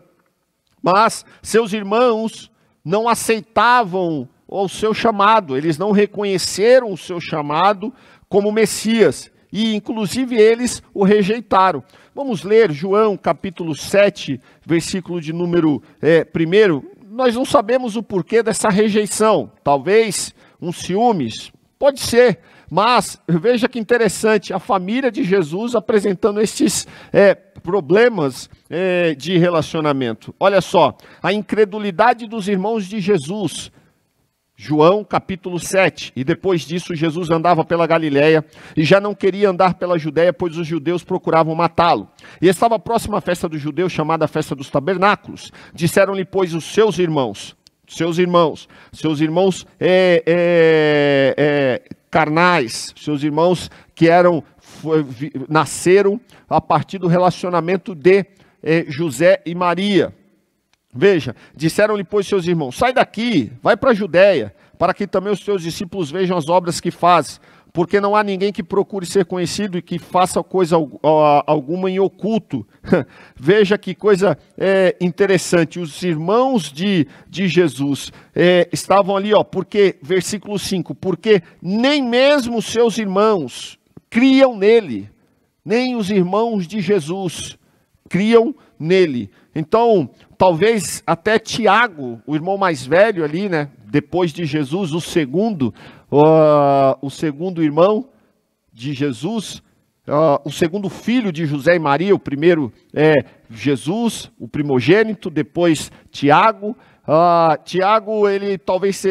Mas seus irmãos não aceitavam o seu chamado, eles não reconheceram o seu chamado como Messias. E inclusive eles o rejeitaram. Vamos ler João capítulo 7, versículo de número 1. Nós não sabemos o porquê dessa rejeição. Talvez ciúmes. Pode ser, mas veja que interessante, a família de Jesus apresentando estes problemas de relacionamento. Olha só, a incredulidade dos irmãos de Jesus, João capítulo 7, e depois disso Jesus andava pela Galileia e já não queria andar pela Judéia, pois os judeus procuravam matá-lo. E estava próxima à festa dos judeus, chamada a festa dos tabernáculos. Disseram-lhe, pois, os seus irmãos carnais, seus irmãos que nasceram a partir do relacionamento de José e Maria. Veja, disseram-lhe, pois, seus irmãos, sai daqui, vai para a Judéia, para que também os teus discípulos vejam as obras que fazes, porque não há ninguém que procure ser conhecido e que faça coisa alguma em oculto. Veja que coisa interessante, os irmãos de Jesus estavam ali, porque, versículo 5, porque nem mesmo seus irmãos criam nele, nem os irmãos de Jesus criam nele. Então, talvez até Tiago, o irmão mais velho ali, né, depois de Jesus, o segundo irmão de Jesus, o segundo filho de José e Maria, o primeiro é Jesus, o primogênito, depois Tiago. Tiago, ele talvez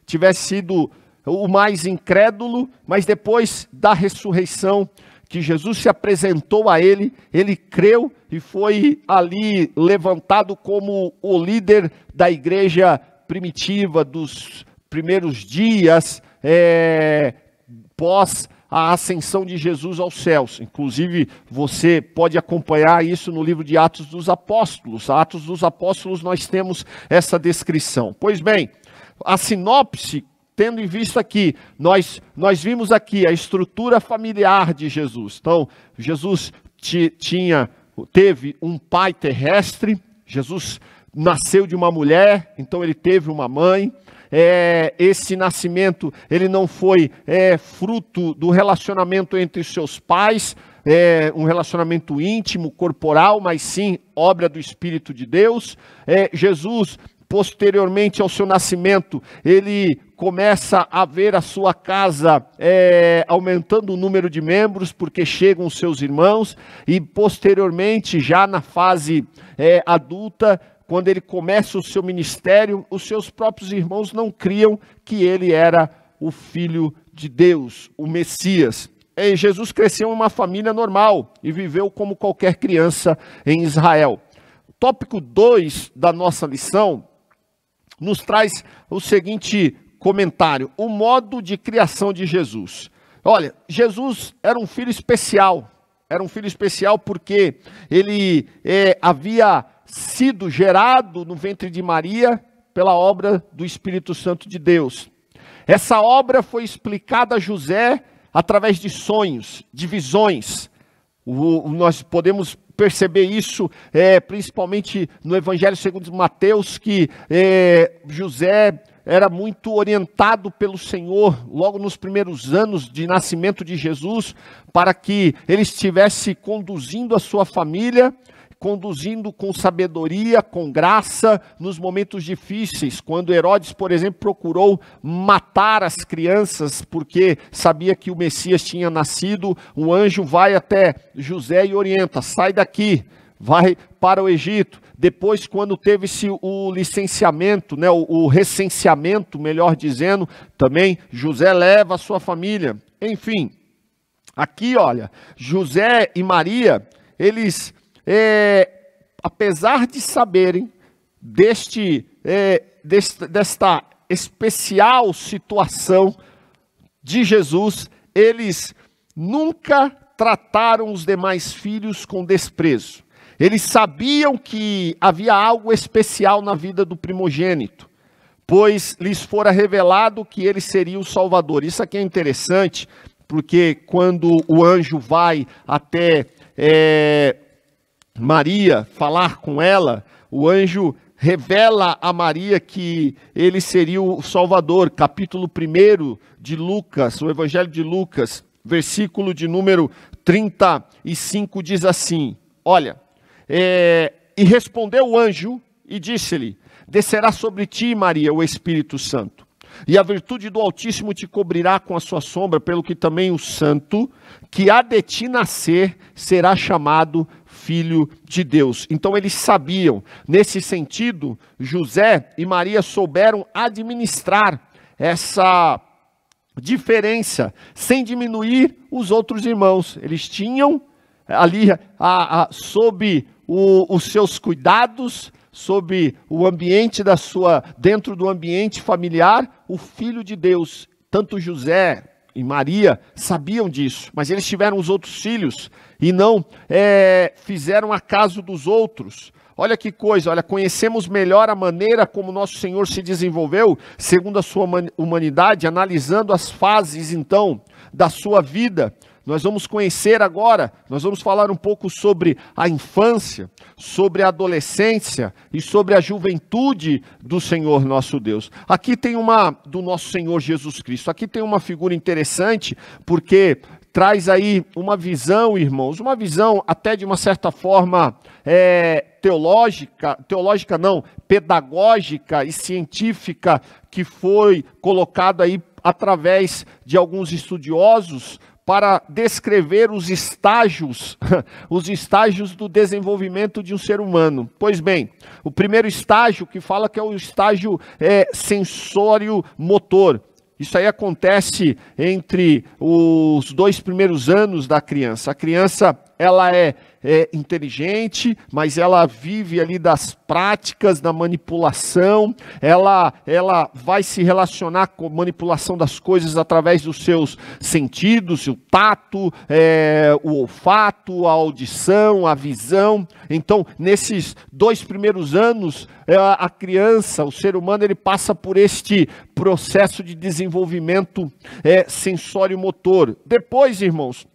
tivesse sido o mais incrédulo, mas depois da ressurreição, que Jesus se apresentou a ele, ele creu e foi ali levantado como o líder da igreja primitiva dos primeiros dias, pós a ascensão de Jesus aos céus. Inclusive, você pode acompanhar isso no livro de Atos dos Apóstolos. Atos dos Apóstolos nós temos essa descrição. Pois bem, a sinopse, tendo em vista aqui, nós vimos aqui a estrutura familiar de Jesus. Então, Jesus teve um pai terrestre, Jesus nasceu de uma mulher, então ele teve uma mãe. Esse nascimento, ele não foi fruto do relacionamento entre seus pais, um relacionamento íntimo, corporal, mas sim obra do Espírito de Deus. Jesus, posteriormente ao seu nascimento, ele começa a ver a sua casa aumentando o número de membros, porque chegam os seus irmãos, e posteriormente, já na fase adulta, quando ele começa o seu ministério, os seus próprios irmãos não criam que ele era o Filho de Deus, o Messias. Jesus cresceu em uma família normal e viveu como qualquer criança em Israel. O tópico 2 da nossa lição nos traz o seguinte comentário: o modo de criação de Jesus. Olha, Jesus era um filho especial. Era um filho especial porque ele havia sido gerado no ventre de Maria pela obra do Espírito Santo de Deus. Essa obra foi explicada a José através de sonhos, de visões. Nós podemos perceber isso principalmente no Evangelho segundo Mateus, que José era muito orientado pelo Senhor logo nos primeiros anos de nascimento de Jesus, para que ele estivesse conduzindo a sua família, conduzindo com sabedoria, com graça, nos momentos difíceis, quando Herodes, por exemplo, procurou matar as crianças, porque sabia que o Messias tinha nascido. Um anjo vai até José e orienta: sai daqui, vai para o Egito. Depois, quando teve-se o licenciamento, o recenseamento, melhor dizendo, também José leva a sua família. Enfim, aqui olha, José e Maria, eles... apesar de saberem desta especial situação de Jesus, eles nunca trataram os demais filhos com desprezo. Eles sabiam que havia algo especial na vida do primogênito, pois lhes fora revelado que ele seria o Salvador. Isso aqui é interessante, porque quando o anjo vai até Maria falar com ela, o anjo revela a Maria que ele seria o Salvador. Capítulo 1 de Lucas, o Evangelho de Lucas, versículo de número 35, diz assim: olha, e respondeu o anjo e disse-lhe: descerá sobre ti, Maria, o Espírito Santo, e a virtude do Altíssimo te cobrirá com a sua sombra, pelo que também o santo que há de ti nascer será chamado Filho de Deus. Então eles sabiam. Nesse sentido, José e Maria souberam administrar essa diferença, sem diminuir os outros irmãos. Eles tinham ali, sob os seus cuidados, sob o ambiente dentro do ambiente familiar, o Filho de Deus. Tanto José e Maria sabiam disso, mas eles tiveram os outros filhos e não fizeram acaso dos outros. Olha que coisa, olha, conhecemos melhor a maneira como nosso Senhor se desenvolveu, segundo a sua humanidade, analisando as fases, então, da sua vida. Nós vamos conhecer agora, nós vamos falar um pouco sobre a infância, sobre a adolescência e sobre a juventude do Senhor nosso Deus. Aqui tem do nosso Senhor Jesus Cristo, aqui tem uma figura interessante, porque traz aí uma visão, irmãos, uma visão até de uma certa forma teológica não, pedagógica e científica, que foi colocado aí através de alguns estudiosos, para descrever os estágios do desenvolvimento de um ser humano. Pois bem, o primeiro estágio, que fala que é o estágio sensório-motor. Isso aí acontece entre os 2 primeiros anos da criança. A criança, ela é inteligente, mas ela vive ali das práticas, da manipulação, ela vai se relacionar com a manipulação das coisas através dos seus sentidos, o tato, o olfato, a audição, a visão. Então, nesses 2 primeiros anos, a criança, o ser humano, ele passa por este processo de desenvolvimento sensório-motor. Depois, irmãos,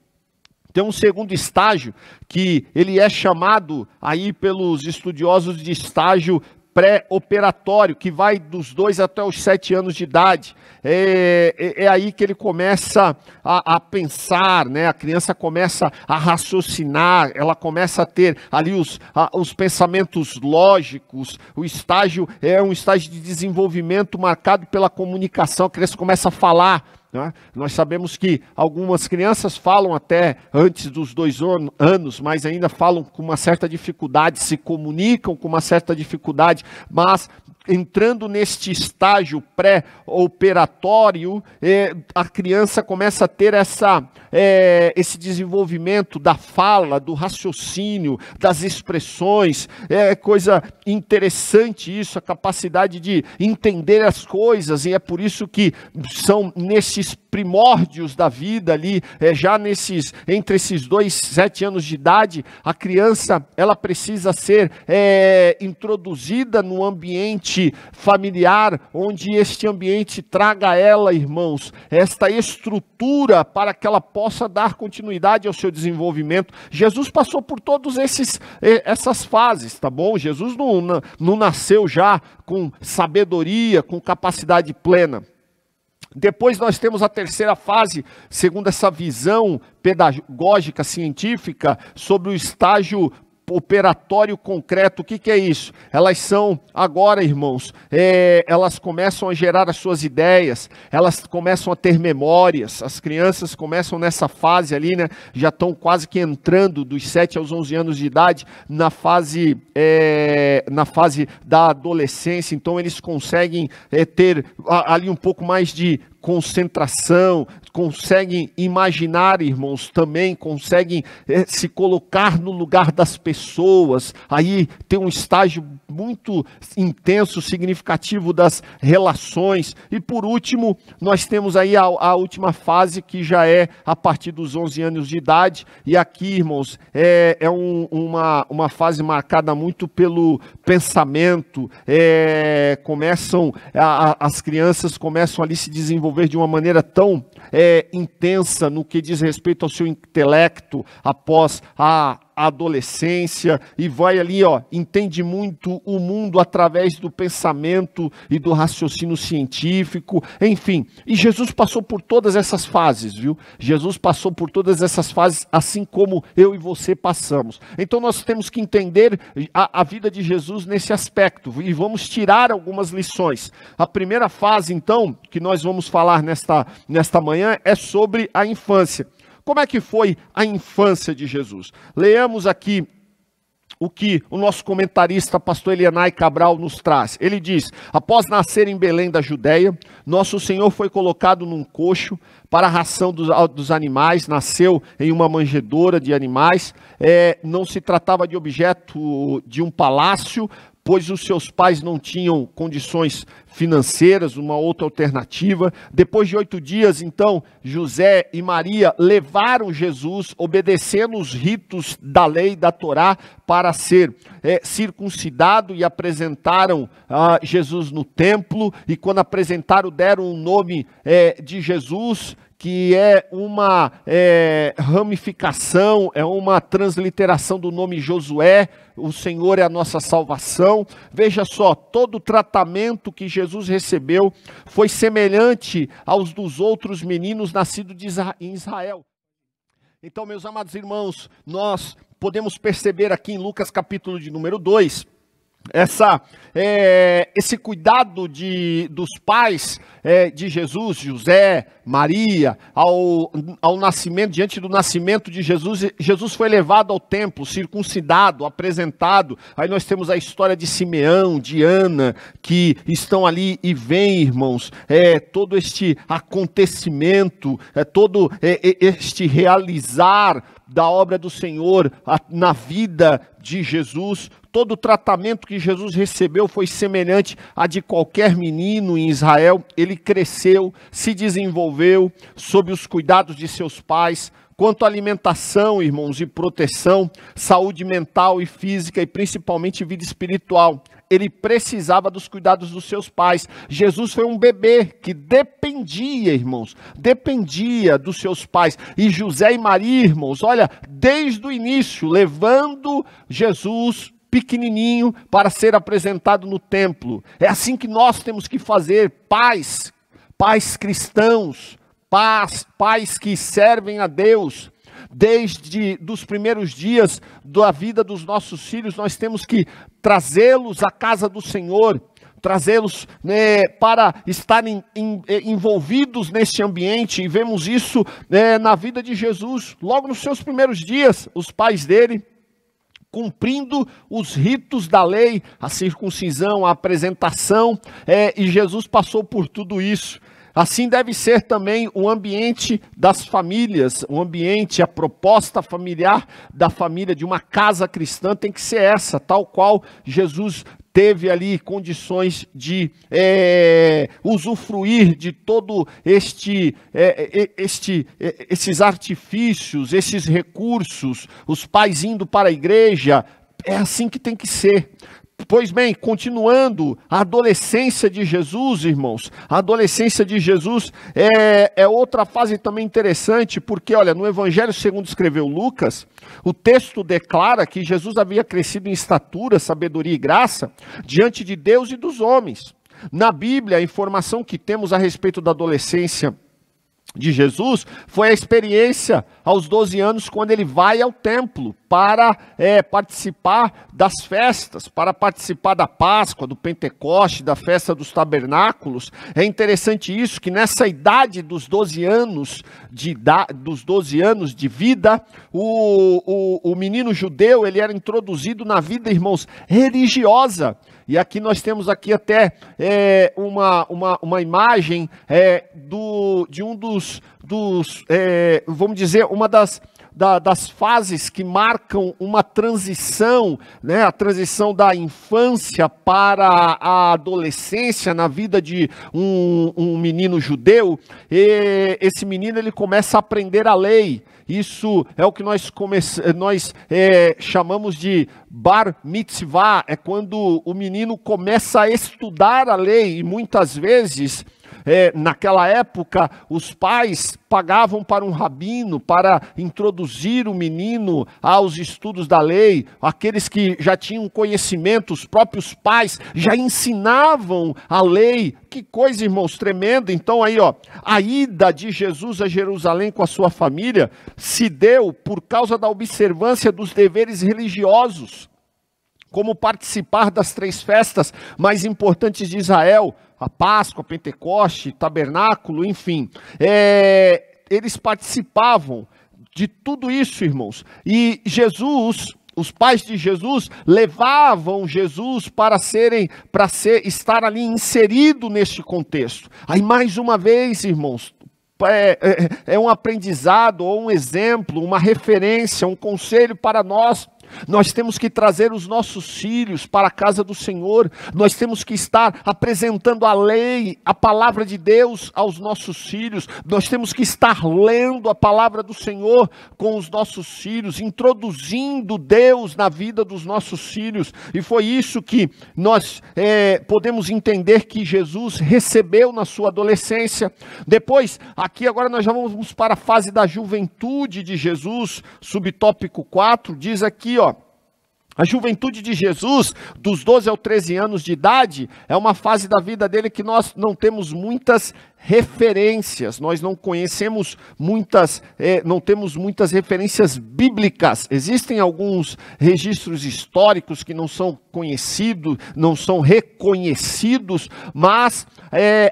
tem um segundo estágio que ele é chamado aí pelos estudiosos de estágio pré-operatório, que vai dos 2 até os 7 anos de idade. É aí que ele começa a pensar, né? A criança começa a raciocinar, ela começa a ter ali os pensamentos lógicos. O estágio é um estágio de desenvolvimento marcado pela comunicação, a criança começa a falar. Nós sabemos que algumas crianças falam até antes dos 2 anos, mas ainda falam com uma certa dificuldade, se comunicam com uma certa dificuldade, mas entrando neste estágio pré-operatório, a criança começa a ter esse desenvolvimento da fala, do raciocínio, das expressões. É coisa interessante isso, a capacidade de entender as coisas, e é por isso que são nesses primórdios da vida ali, já entre esses 2 e 7 anos de idade, a criança, ela precisa ser introduzida no ambiente familiar, onde este ambiente traga a ela, irmãos, esta estrutura para que ela possa dar continuidade ao seu desenvolvimento. Jesus passou por todas essas fases, tá bom? Jesus não nasceu já com sabedoria, com capacidade plena. Depois nós temos a terceira fase, segundo essa visão pedagógica, científica, sobre o estágio operatório concreto. O que é isso? Elas são agora, irmãos, elas começam a gerar as suas ideias, elas começam a ter memórias. As crianças começam nessa fase ali, né? Já estão quase que entrando dos 7 aos 11 anos de idade na fase da adolescência. Então eles conseguem ter ali um pouco mais de concentração, conseguem imaginar, irmãos, também conseguem se colocar no lugar das pessoas. Aí tem um estágio muito intenso, significativo das relações. E por último, nós temos aí a última fase, que já é a partir dos 11 anos de idade. E aqui, irmãos, uma fase marcada muito pelo pensamento. As crianças começam ali a se desenvolver de uma maneira tão intensa no que diz respeito ao seu intelecto após a adolescência, e vai ali, entende muito o mundo através do pensamento e do raciocínio científico, enfim. E Jesus passou por todas essas fases, viu? Jesus passou por todas essas fases, assim como eu e você passamos. Então nós temos que entender a vida de Jesus nesse aspecto, e vamos tirar algumas lições. A primeira fase, então, que nós vamos falar nesta manhã, é sobre a infância. Como é que foi a infância de Jesus? Leamos aqui o que o nosso comentarista, pastor Elianai Cabral, nos traz. Ele diz: após nascer em Belém da Judéia, nosso Senhor foi colocado num coxo para a ração dos animais, nasceu em uma manjedoura de animais. Não se tratava de objeto de um palácio, pois os seus pais não tinham condições financeiras, uma outra alternativa. Depois de 8 dias, então, José e Maria levaram Jesus, obedecendo os ritos da lei, da Torá, para ser circuncidado, e apresentaram Jesus no templo. E quando apresentaram, deram o nome de Jesus, que é uma ramificação, é uma transliteração do nome Josué. O Senhor é a nossa salvação. Veja só, todo o tratamento que Jesus recebeu foi semelhante aos dos outros meninos nascidos em Israel. Então, meus amados irmãos, nós podemos perceber aqui em Lucas capítulo de número 2, esse cuidado dos pais de Jesus, José, Maria, ao nascimento, diante do nascimento de Jesus, Jesus foi levado ao templo, circuncidado, apresentado. Aí nós temos a história de Simeão, de Ana, que estão ali e veem, irmãos, todo este acontecimento, todo este realizar da obra do Senhor na vida de Jesus. Todo o tratamento que Jesus recebeu foi semelhante a de qualquer menino em Israel. Ele cresceu, se desenvolveu sob os cuidados de seus pais. Quanto à alimentação, irmãos, e proteção, saúde mental e física e principalmente vida espiritual, ele precisava dos cuidados dos seus pais. Jesus foi um bebê que dependia, irmãos, dependia dos seus pais. E José e Maria, irmãos, olha, desde o início, levando Jesus pequenininho para ser apresentado no templo. É assim que nós temos que fazer, pais cristãos, pais que servem a Deus. Desde dos primeiros dias da vida dos nossos filhos, nós temos que trazê-los à casa do Senhor, trazê-los para estarem envolvidos nesse ambiente, e vemos isso na vida de Jesus. Logo nos seus primeiros dias, os pais dele, cumprindo os ritos da lei, a circuncisão, a apresentação, e Jesus passou por tudo isso. Assim deve ser também o ambiente das famílias, o ambiente, a proposta familiar da família, de uma casa cristã, tem que ser essa, tal qual Jesus teve ali condições de usufruir de todo esses artifícios, esses recursos, os pais indo para a igreja. É assim que tem que ser. Pois bem, continuando, a adolescência de Jesus, irmãos, a adolescência de Jesus é outra fase também interessante, porque, olha, no Evangelho segundo escreveu Lucas, o texto declara que Jesus havia crescido em estatura, sabedoria e graça, diante de Deus e dos homens. Na Bíblia, a informação que temos a respeito da adolescência de Jesus foi a experiência aos 12 anos, quando ele vai ao templo para participar das festas, para participar da Páscoa, do Pentecoste, da festa dos tabernáculos. É interessante isso, que nessa idade dos 12 anos de vida, o menino judeu, ele era introduzido na vida, irmãos, religiosa. E aqui nós temos aqui até uma imagem de um dos vamos dizer, uma das fases que marcam uma transição, né, a transição da infância para a adolescência na vida de um menino judeu. E esse menino, ele começa a aprender a lei. Isso é o que nós chamamos de bar mitzvah, é quando o menino começa a estudar a lei, e muitas vezes, naquela época, os pais pagavam para um rabino para introduzir o menino aos estudos da lei. Aqueles que já tinham conhecimento, os próprios pais já ensinavam a lei. Que coisa, irmãos, tremenda. Então aí, a ida de Jesus a Jerusalém com a sua família se deu por causa da observância dos deveres religiosos, como participar das 3 festas mais importantes de Israel, a Páscoa, Pentecoste, Tabernáculo, enfim. Eles participavam de tudo isso, irmãos. E Jesus, os pais de Jesus, levavam Jesus para estar ali inserido neste contexto. Aí mais uma vez, irmãos, é um aprendizado, ou um exemplo, uma referência, um conselho para nós. Nós temos que trazer os nossos filhos para a casa do Senhor. Nós temos que estar apresentando a lei, a palavra de Deus aos nossos filhos. Nós temos que estar lendo a palavra do Senhor com os nossos filhos, introduzindo Deus na vida dos nossos filhos. E foi isso que nós podemos entender que Jesus recebeu na sua adolescência. Depois, aqui agora nós já vamos para a fase da juventude de Jesus, subtópico 4, diz aqui, a juventude de Jesus, dos 12 aos 13 anos de idade, é uma fase da vida dele que nós não temos muitas referências. Nós não conhecemos não temos muitas referências bíblicas. Existem alguns registros históricos que não são conhecidos, não são reconhecidos, mas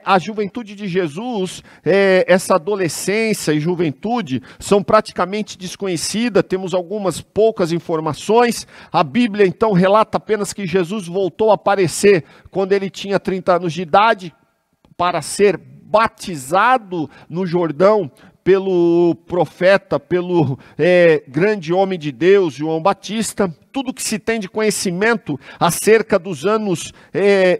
a juventude de Jesus, essa adolescência e juventude são praticamente desconhecidas. Temos algumas poucas informações. A Bíblia então relata apenas que Jesus voltou a aparecer quando ele tinha 30 anos de idade, para ser batizado no Jordão pelo profeta, pelo grande homem de Deus, João Batista. Tudo que se tem de conhecimento acerca dos anos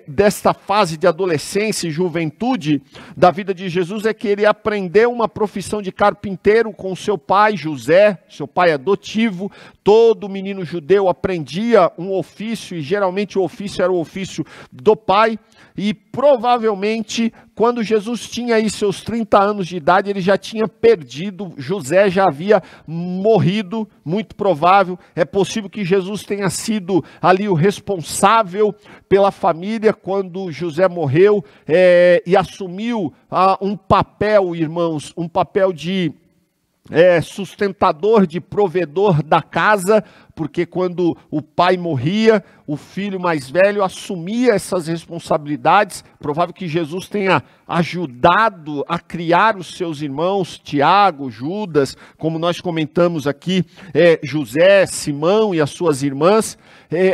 desta fase de adolescência e juventude da vida de Jesus é que ele aprendeu uma profissão de carpinteiro com seu pai José, seu pai adotivo. Todo menino judeu aprendia um ofício, e geralmente o ofício era o ofício do pai. E provavelmente, quando Jesus tinha aí seus 30 anos de idade, ele já tinha perdido, José já havia morrido, muito provável. É possível que Jesus tenha sido ali o responsável pela família quando José morreu e assumiu um papel, irmãos, um papel de sustentador, de provedor da casa, porque quando o pai morria, o filho mais velho assumia essas responsabilidades. Provável que Jesus tenha ajudado a criar os seus irmãos, Tiago, Judas, como nós comentamos aqui, José, Simão e as suas irmãs.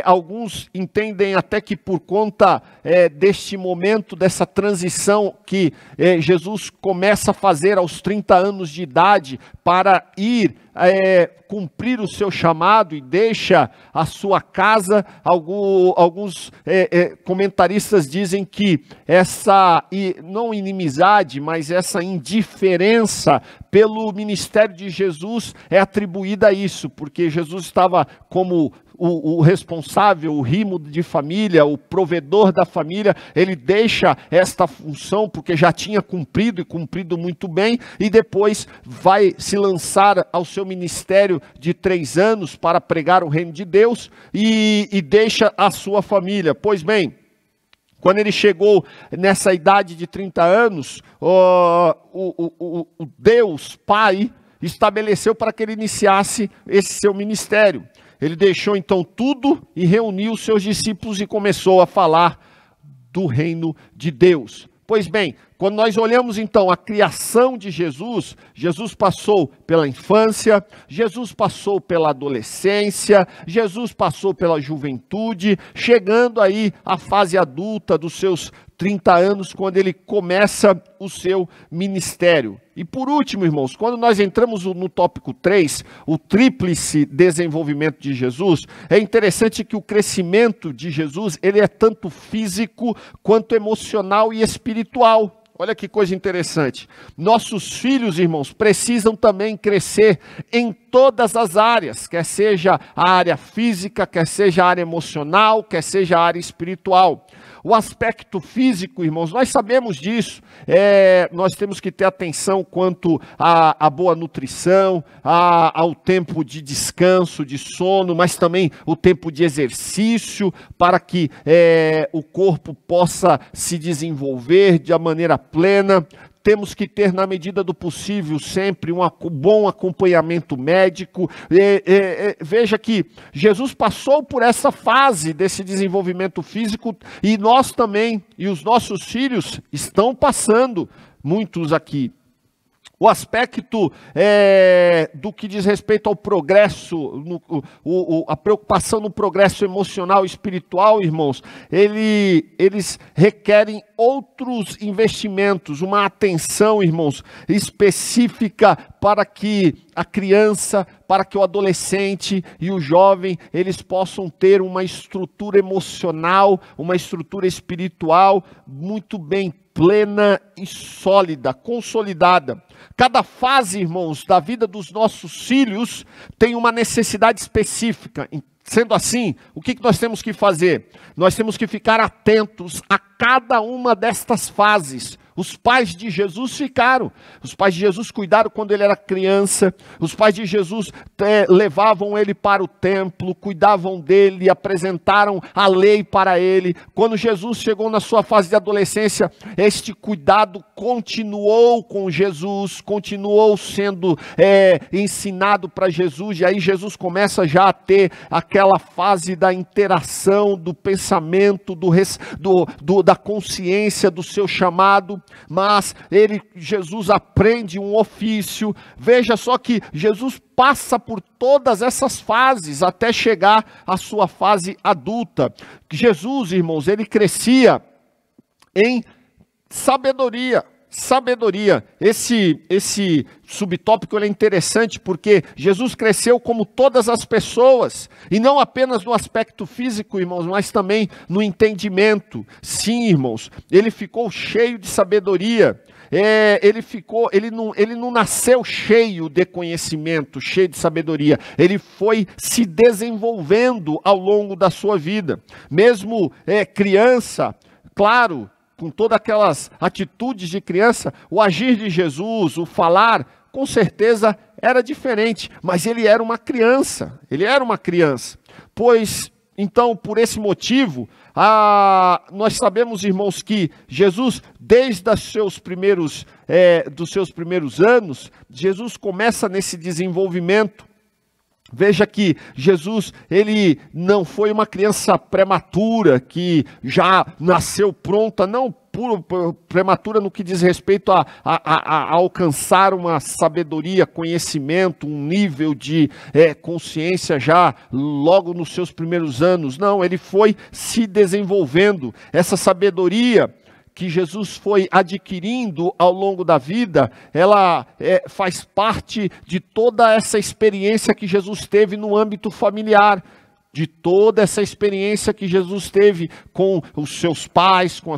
Alguns entendem até que por conta deste momento, dessa transição que Jesus começa a fazer aos 30 anos de idade para ir cumprir o seu chamado e deixa a sua casa. Alguns comentaristas dizem que essa, não inimizade, mas essa indiferença pelo ministério de Jesus é atribuída a isso, porque Jesus estava como o responsável, o rimo de família, o provedor da família. Ele deixa esta função porque já tinha cumprido e cumprido muito bem, e depois vai se lançar ao seu ministério de 3 anos para pregar o reino de Deus e deixa a sua família. Pois bem, quando ele chegou nessa idade de 30 anos, o Deus Pai estabeleceu para que ele iniciasse esse seu ministério. Ele deixou então tudo e reuniu os seus discípulos e começou a falar do reino de Deus. Pois bem, quando nós olhamos então a criação de Jesus, Jesus passou pela infância, Jesus passou pela adolescência, Jesus passou pela juventude, chegando aí à fase adulta dos seus 30 anos, quando ele começa o seu ministério. E por último, irmãos, quando nós entramos no tópico 3, o tríplice desenvolvimento de Jesus, é interessante que o crescimento de Jesus, ele é tanto físico quanto emocional e espiritual. Olha que coisa interessante. Nossos filhos, irmãos, precisam também crescer em todas as áreas, quer seja a área física, quer seja a área emocional, quer seja a área espiritual. O aspecto físico, irmãos, nós sabemos disso. Nós temos que ter atenção quanto à boa nutrição, ao tempo de descanso, de sono, mas também o tempo de exercício, para que o corpo possa se desenvolver de maneira plena. Temos que ter, na medida do possível, sempre um bom acompanhamento médico. Veja que Jesus passou por essa fase desse desenvolvimento físico, e nós também, e os nossos filhos estão passando, muitos aqui. O aspecto do que diz respeito ao progresso, a preocupação no progresso emocional e espiritual, irmãos, eles requerem outros investimentos, uma atenção, irmãos, específica para que a criança, para que o adolescente e o jovem, eles possam ter uma estrutura emocional, uma estrutura espiritual muito bem plena e sólida, consolidada. Cada fase, irmãos, da vida dos nossos filhos tem uma necessidade específica. Sendo assim, o que nós temos que fazer? Nós temos que ficar atentos a cada uma destas fases. Os pais de Jesus ficaram. Os pais de Jesus cuidaram quando ele era criança. Os pais de Jesus levavam ele para o templo, cuidavam dele, apresentaram a lei para ele. Quando Jesus chegou na sua fase de adolescência, este cuidado continuou com Jesus, continuou sendo ensinado para Jesus. E aí Jesus começa já a ter aquela fase da interação, do pensamento, da consciência do seu chamado. Mas Jesus aprende um ofício. Veja só que Jesus passa por todas essas fases até chegar à sua fase adulta. Jesus, irmãos, ele crescia em sabedoria. Sabedoria. Esse subtópico é interessante porque Jesus cresceu como todas as pessoas, e não apenas no aspecto físico, irmãos, mas também no entendimento. Sim, irmãos, ele ficou cheio de sabedoria. Ele não nasceu cheio de conhecimento, cheio de sabedoria. Ele foi se desenvolvendo ao longo da sua vida. Mesmo criança, claro, com todas aquelas atitudes de criança, o agir de Jesus, o falar, com certeza era diferente, mas ele era uma criança, Pois, então, por esse motivo, nós sabemos, irmãos, que Jesus, desde dos seus primeiros anos, Jesus começa nesse desenvolvimento. Veja que Jesus, ele não foi uma criança prematura, que já nasceu pronta, não prematura no que diz respeito a alcançar uma sabedoria, conhecimento, um nível de consciência já logo nos seus primeiros anos. Não, ele foi se desenvolvendo. Essa sabedoria que Jesus foi adquirindo ao longo da vida, ela faz parte de toda essa experiência que Jesus teve no âmbito familiar, de toda essa experiência que Jesus teve com os seus pais, com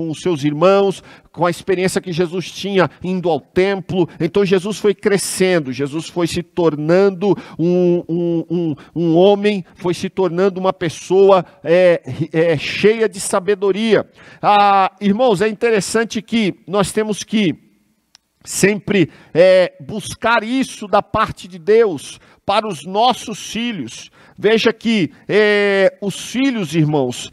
os seus irmãos, com a experiência que Jesus tinha indo ao templo. Então Jesus foi crescendo, Jesus foi se tornando um homem, foi se tornando uma pessoa cheia de sabedoria. Irmãos, é interessante que nós temos que sempre buscar isso da parte de Deus para os nossos filhos. Veja que os filhos, irmãos,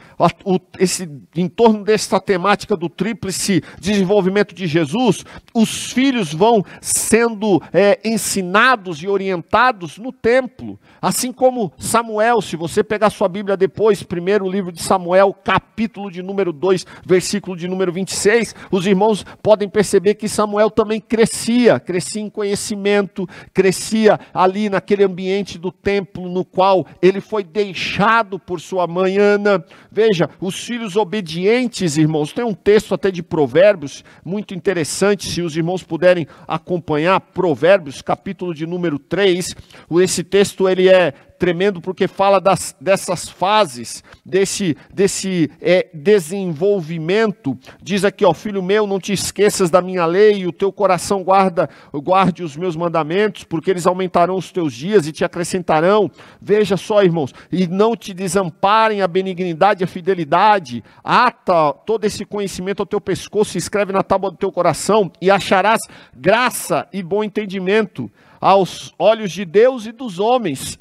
em torno dessa temática do tríplice desenvolvimento de Jesus, os filhos vão sendo ensinados e orientados no templo. Assim como Samuel, se você pegar sua Bíblia depois, primeiro livro de Samuel, capítulo de número 2, versículo de número 26, os irmãos podem perceber que Samuel também crescia em conhecimento, crescia ali naquele ambiente do templo no qual ele foi deixado por sua mãe Ana. Veja, os filhos obedientes, irmãos, tem um texto até de Provérbios, muito interessante, se os irmãos puderem acompanhar, Provérbios, capítulo de número 3, esse texto ele é tremendo porque fala dessas fases, desse desenvolvimento. Diz aqui, ó, filho meu, não te esqueças da minha lei, e o teu coração guarde os meus mandamentos, porque eles aumentarão os teus dias e te acrescentarão. Veja só, irmãos, e não te desamparem a benignidade e a fidelidade. Ata todo esse conhecimento ao teu pescoço, escreve na tábua do teu coração, e acharás graça e bom entendimento aos olhos de Deus e dos homens.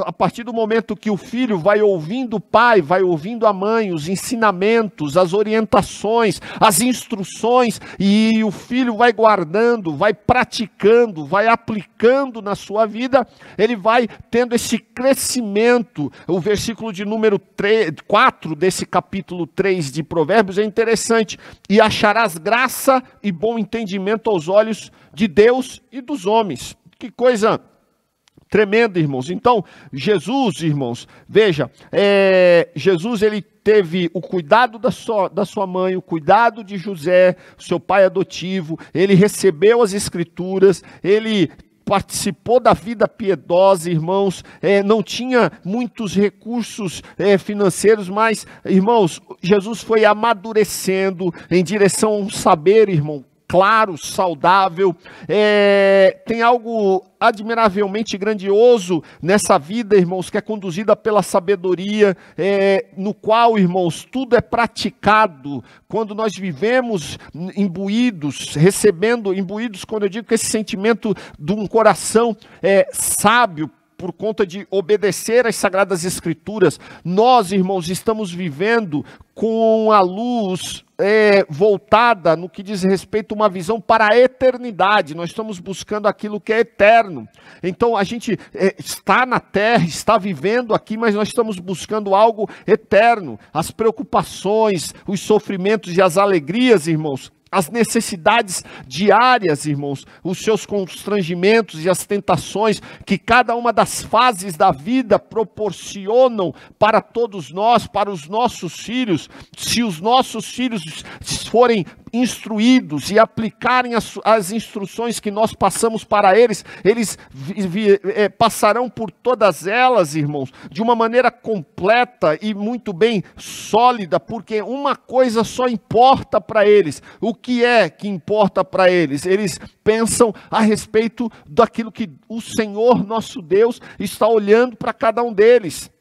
A partir do momento que o filho vai ouvindo o pai, vai ouvindo a mãe, os ensinamentos, as orientações, as instruções, e o filho vai guardando, vai praticando, vai aplicando na sua vida, ele vai tendo esse crescimento. O versículo de número 4 desse capítulo 3 de Provérbios é interessante. E acharás graça e bom entendimento aos olhos de Deus e dos homens. Que coisa tremenda, irmãos. Então, Jesus, irmãos, veja, Jesus, ele teve o cuidado da sua mãe, o cuidado de José, seu pai adotivo, ele recebeu as escrituras, ele participou da vida piedosa, irmãos, não tinha muitos recursos financeiros, mas, irmãos, Jesus foi amadurecendo em direção a um saber, irmão, claro, saudável. Tem algo admiravelmente grandioso nessa vida, irmãos, que é conduzida pela sabedoria, no qual, irmãos, tudo é praticado quando nós vivemos imbuídos, imbuídos, quando eu digo que esse sentimento de um coração sábio, por conta de obedecer às Sagradas Escrituras. Nós, irmãos, estamos vivendo com a luz voltada no que diz respeito a uma visão para a eternidade. Nós estamos buscando aquilo que é eterno. Então a gente está na terra, está vivendo aqui, mas nós estamos buscando algo eterno. As preocupações, os sofrimentos e as alegrias, irmãos, as necessidades diárias, irmãos, os seus constrangimentos e as tentações que cada uma das fases da vida proporcionam para todos nós, para os nossos filhos. Se os nossos filhos forem instruídos e aplicarem as instruções que nós passamos para eles, eles passarão por todas elas, irmãos, de uma maneira completa e muito bem sólida, porque uma coisa só importa para eles. O que é que importa para eles? Eles pensam a respeito daquilo que o Senhor nosso Deus está olhando para cada um deles.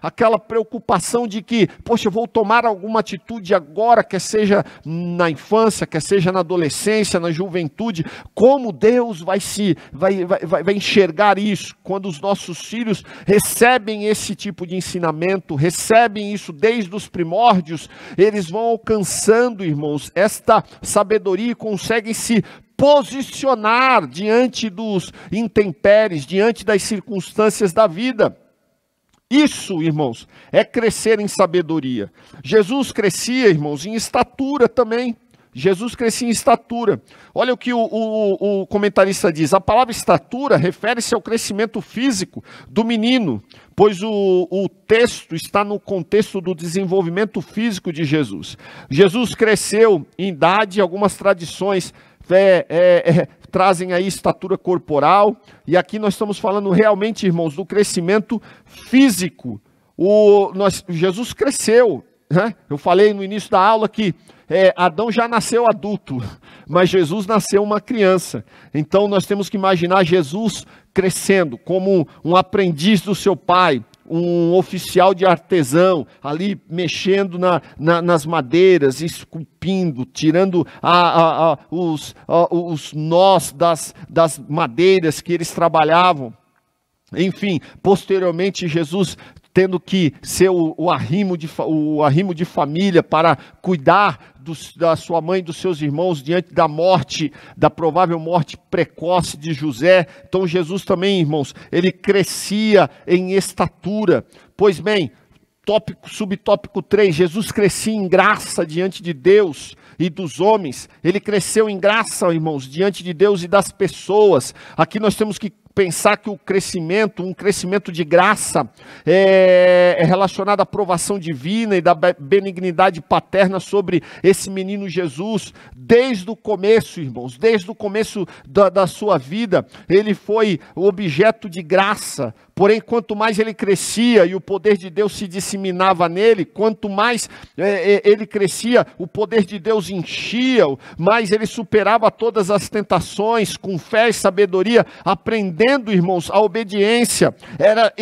Aquela preocupação de que, poxa, eu vou tomar alguma atitude agora, quer seja na infância, quer seja na adolescência, na juventude, como Deus vai enxergar isso quando os nossos filhos recebem esse tipo de ensinamento, recebem isso desde os primórdios, eles vão alcançando, irmãos, esta sabedoria e conseguem se posicionar diante dos intempéries, diante das circunstâncias da vida. Isso, irmãos, é crescer em sabedoria. Jesus crescia, irmãos, em estatura também. Jesus crescia em estatura. Olha o que o comentarista diz. A palavra estatura refere-se ao crescimento físico do menino, pois o texto está no contexto do desenvolvimento físico de Jesus. Jesus cresceu em idade, algumas tradições trazem aí estatura corporal, e aqui nós estamos falando realmente, irmãos, do crescimento físico. Jesus cresceu, né? Eu falei no início da aula que Adão já nasceu adulto, mas Jesus nasceu uma criança. Então nós temos que imaginar Jesus crescendo como um aprendiz do seu pai, um oficial de artesão, ali mexendo nas madeiras, esculpindo, tirando os nós das madeiras que eles trabalhavam. Enfim, posteriormente Jesus tendo que ser o arrimo de família para cuidar da sua mãe e dos seus irmãos diante da morte, da provável morte precoce de José. Então Jesus também, irmãos, ele crescia em estatura. Pois bem, subtópico 3, Jesus crescia em graça diante de Deus e dos homens. Ele cresceu em graça, irmãos, diante de Deus e das pessoas. Aqui nós temos que pensar que um crescimento de graça é relacionado à aprovação divina e da benignidade paterna sobre esse menino Jesus. Desde o começo, irmãos, desde o começo da sua vida, ele foi o objeto de graça. Porém, quanto mais ele crescia e o poder de Deus se disseminava nele, quanto mais ele crescia, o poder de Deus enchia, mais ele superava todas as tentações, com fé e sabedoria, aprendendo, irmãos, a obediência. Era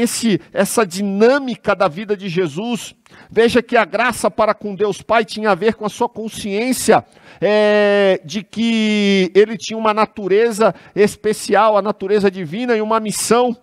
essa dinâmica da vida de Jesus. Veja que a graça para com Deus Pai tinha a ver com a sua consciência de que ele tinha uma natureza especial, a natureza divina e uma missão.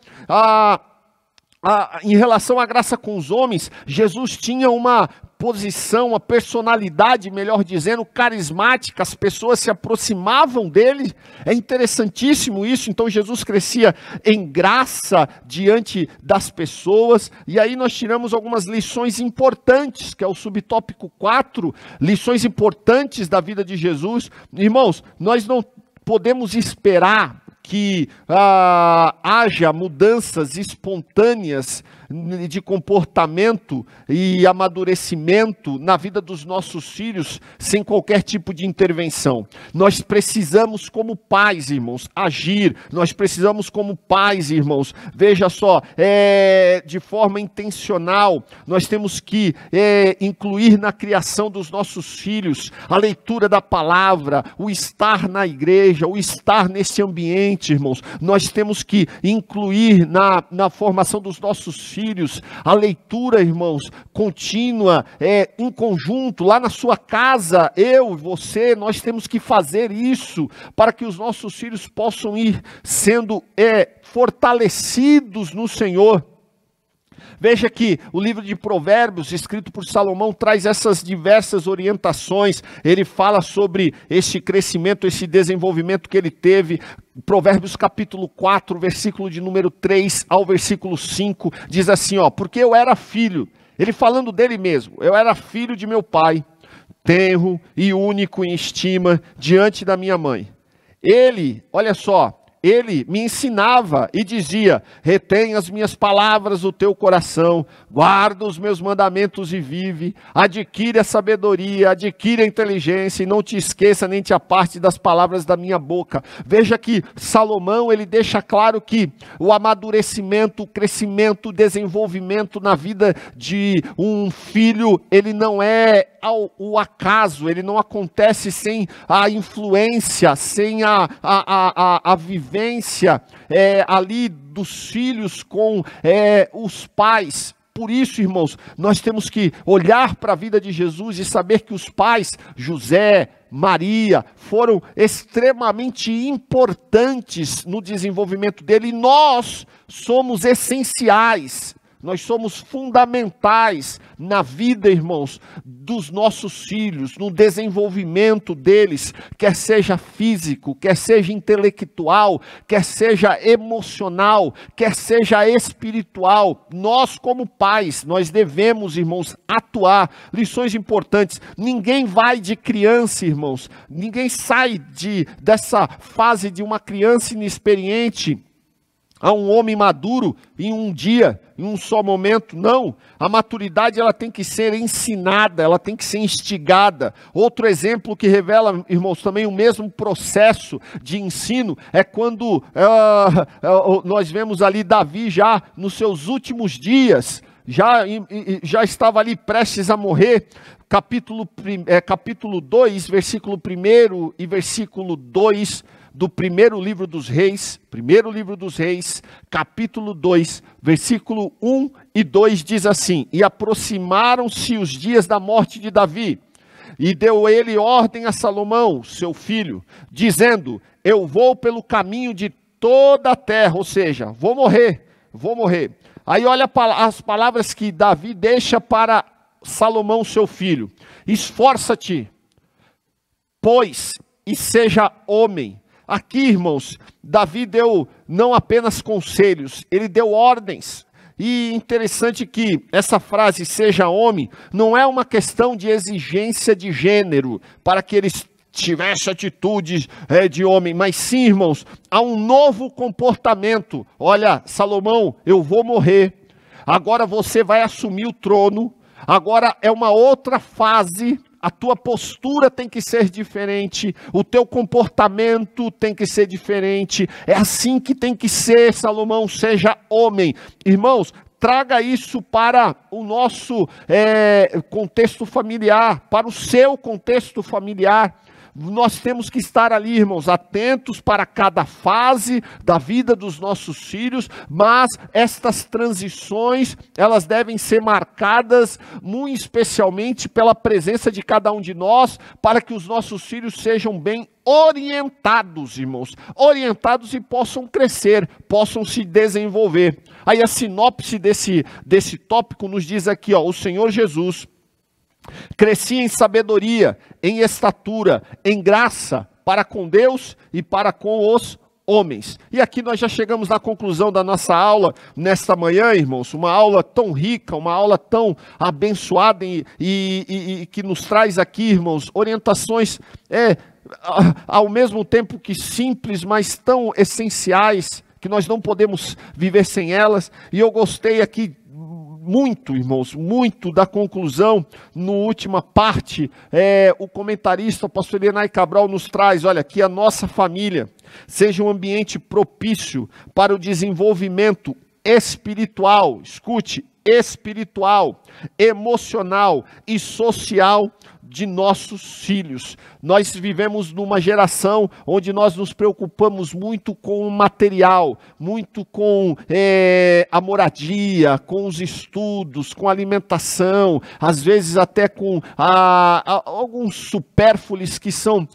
Em relação à graça com os homens, Jesus tinha uma posição, uma personalidade, melhor dizendo, carismática. As pessoas se aproximavam dele. É interessantíssimo isso. Então Jesus crescia em graça diante das pessoas. E aí nós tiramos algumas lições importantes, que é o subtópico 4, lições importantes da vida de Jesus. Irmãos, nós não podemos esperar que haja mudanças espontâneas de comportamento e amadurecimento na vida dos nossos filhos sem qualquer tipo de intervenção. Nós precisamos, como pais, irmãos, agir. Nós precisamos, como pais, irmãos, veja só, de forma intencional, nós temos que incluir na criação dos nossos filhos a leitura da palavra, o estar na igreja, o estar nesse ambiente, irmãos. Nós temos que incluir na formação dos nossos filhos a leitura, irmãos, contínua, em conjunto, lá na sua casa, eu e você, nós temos que fazer isso para que os nossos filhos possam ir sendo fortalecidos no Senhor. Veja que o livro de Provérbios, escrito por Salomão, traz essas diversas orientações. Ele fala sobre esse crescimento, esse desenvolvimento que ele teve. Provérbios capítulo 4, versículo de número 3 ao versículo 5, diz assim, porque eu era filho, ele falando dele mesmo, eu era filho de meu pai, tenro e único em estima diante da minha mãe. Ele, olha só, ele me ensinava e dizia, retém as minhas palavras no teu coração, guarda os meus mandamentos e vive, adquire a sabedoria, adquire a inteligência e não te esqueça nem te aparte das palavras da minha boca. Veja que Salomão, ele deixa claro que o amadurecimento, o crescimento, o desenvolvimento na vida de um filho, ele não é o acaso, ele não acontece sem a influência, sem a vivência ali dos filhos com os pais. Por isso, irmãos, nós temos que olhar para a vida de Jesus e saber que os pais, José, Maria, foram extremamente importantes no desenvolvimento dele, e nós somos essenciais. Nós somos fundamentais na vida, irmãos, dos nossos filhos, no desenvolvimento deles, quer seja físico, quer seja intelectual, quer seja emocional, quer seja espiritual. Nós, como pais, nós devemos, irmãos, atuar. Lições importantes. Ninguém vai de criança, irmãos, ninguém sai dessa fase de uma criança inexperiente a um homem maduro em um dia, em um só momento. Não, a maturidade ela tem que ser ensinada, ela tem que ser instigada. Outro exemplo que revela, irmãos, também o mesmo processo de ensino, é quando nós vemos ali Davi já nos seus últimos dias, já estava ali prestes a morrer. Capítulo 2, versículo 1 e versículo 2, do primeiro livro dos reis, capítulo 2, versículo 1 e 2 diz assim, e aproximaram-se os dias da morte de Davi, e deu ele ordem a Salomão, seu filho, dizendo, eu vou pelo caminho de toda a terra, ou seja, vou morrer. Aí olha as palavras que Davi deixa para Salomão, seu filho, esforça-te, pois, e seja homem. Aqui, irmãos, Davi deu não apenas conselhos, ele deu ordens. E interessante que essa frase, seja homem, não é uma questão de exigência de gênero, para que eles tivessem atitudes de homem, mas sim, irmãos, há um novo comportamento. Olha, Salomão, eu vou morrer, agora você vai assumir o trono, agora é uma outra fase. A tua postura tem que ser diferente, o teu comportamento tem que ser diferente, é assim que tem que ser, Salomão, seja homem. Irmãos, traga isso para o nosso contexto familiar, para o seu contexto familiar. Nós temos que estar ali, irmãos, atentos para cada fase da vida dos nossos filhos, mas estas transições, elas devem ser marcadas muito especialmente pela presença de cada um de nós, para que os nossos filhos sejam bem orientados, irmãos, orientados e possam crescer, possam se desenvolver. Aí a sinopse desse tópico nos diz aqui, o Senhor Jesus crescia em sabedoria, em estatura, em graça, para com Deus e para com os homens. E aqui nós já chegamos na conclusão da nossa aula nesta manhã, irmãos. Uma aula tão rica, uma aula tão abençoada e que nos traz aqui, irmãos, orientações ao mesmo tempo que simples, mas tão essenciais, que nós não podemos viver sem elas. E eu gostei aqui muito, irmãos, muito da conclusão, na última parte, o comentarista, o pastor Elianai Cabral, nos traz, olha, que a nossa família seja um ambiente propício para o desenvolvimento espiritual, escute, espiritual, emocional e social de nossos filhos. Nós vivemos numa geração onde nós nos preocupamos muito com o material, muito com a moradia, com os estudos, com a alimentação, às vezes até com alguns supérfluos que são,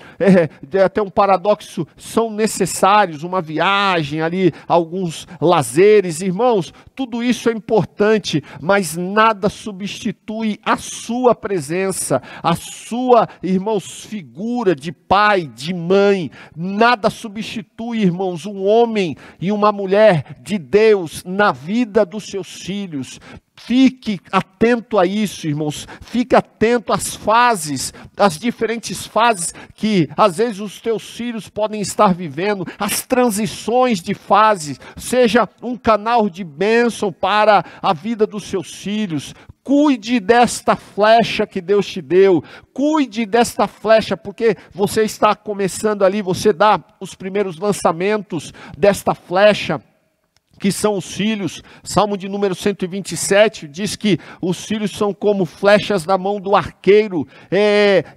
até um paradoxo, são necessários, uma viagem ali, alguns lazeres. Irmãos, tudo isso é importante, mas nada substitui a sua presença, a sua, irmãos, figura de pai, de mãe. Nada substitui, irmãos, um homem e uma mulher de Deus na vida dos seus filhos. Fique atento a isso, irmãos. Fique atento às fases, às diferentes fases que às vezes os teus filhos podem estar vivendo, as transições de fases. Seja um canal de bênção para a vida dos seus filhos. Cuide desta flecha que Deus te deu. Cuide desta flecha, porque você está começando ali, você dá os primeiros lançamentos desta flecha, que são os filhos. Salmo de número 127 diz que os filhos são como flechas na mão do arqueiro.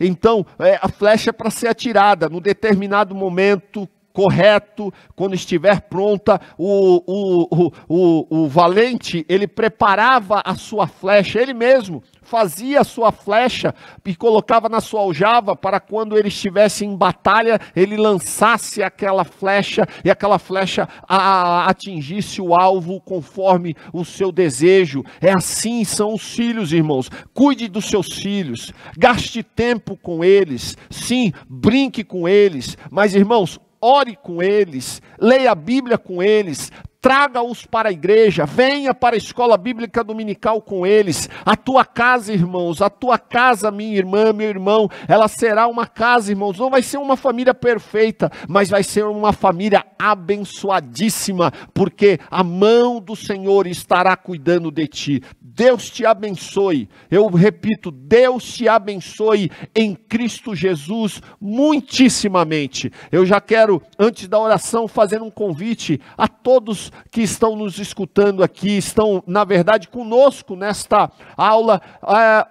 Então, a flecha é para ser atirada no determinado momento correto, quando estiver pronta. O valente, ele preparava a sua flecha, ele mesmo fazia a sua flecha e colocava na sua aljava para quando ele estivesse em batalha, ele lançasse aquela flecha e aquela flecha atingisse o alvo conforme o seu desejo. É assim são os filhos, irmãos. Cuide dos seus filhos, gaste tempo com eles, sim, brinque com eles, mas, irmãos, ore com eles, leia a Bíblia com eles, traga-os para a igreja, venha para a escola bíblica dominical com eles. A tua casa, irmãos, a tua casa, minha irmã, meu irmão, ela será uma casa, irmãos, não vai ser uma família perfeita, mas vai ser uma família abençoadíssima, porque a mão do Senhor estará cuidando de ti. Deus te abençoe. Eu repito, Deus te abençoe em Cristo Jesus muitíssimamente. Eu já quero, antes da oração, fazer um convite a todos que estão nos escutando aqui, estão, na verdade, conosco nesta aula.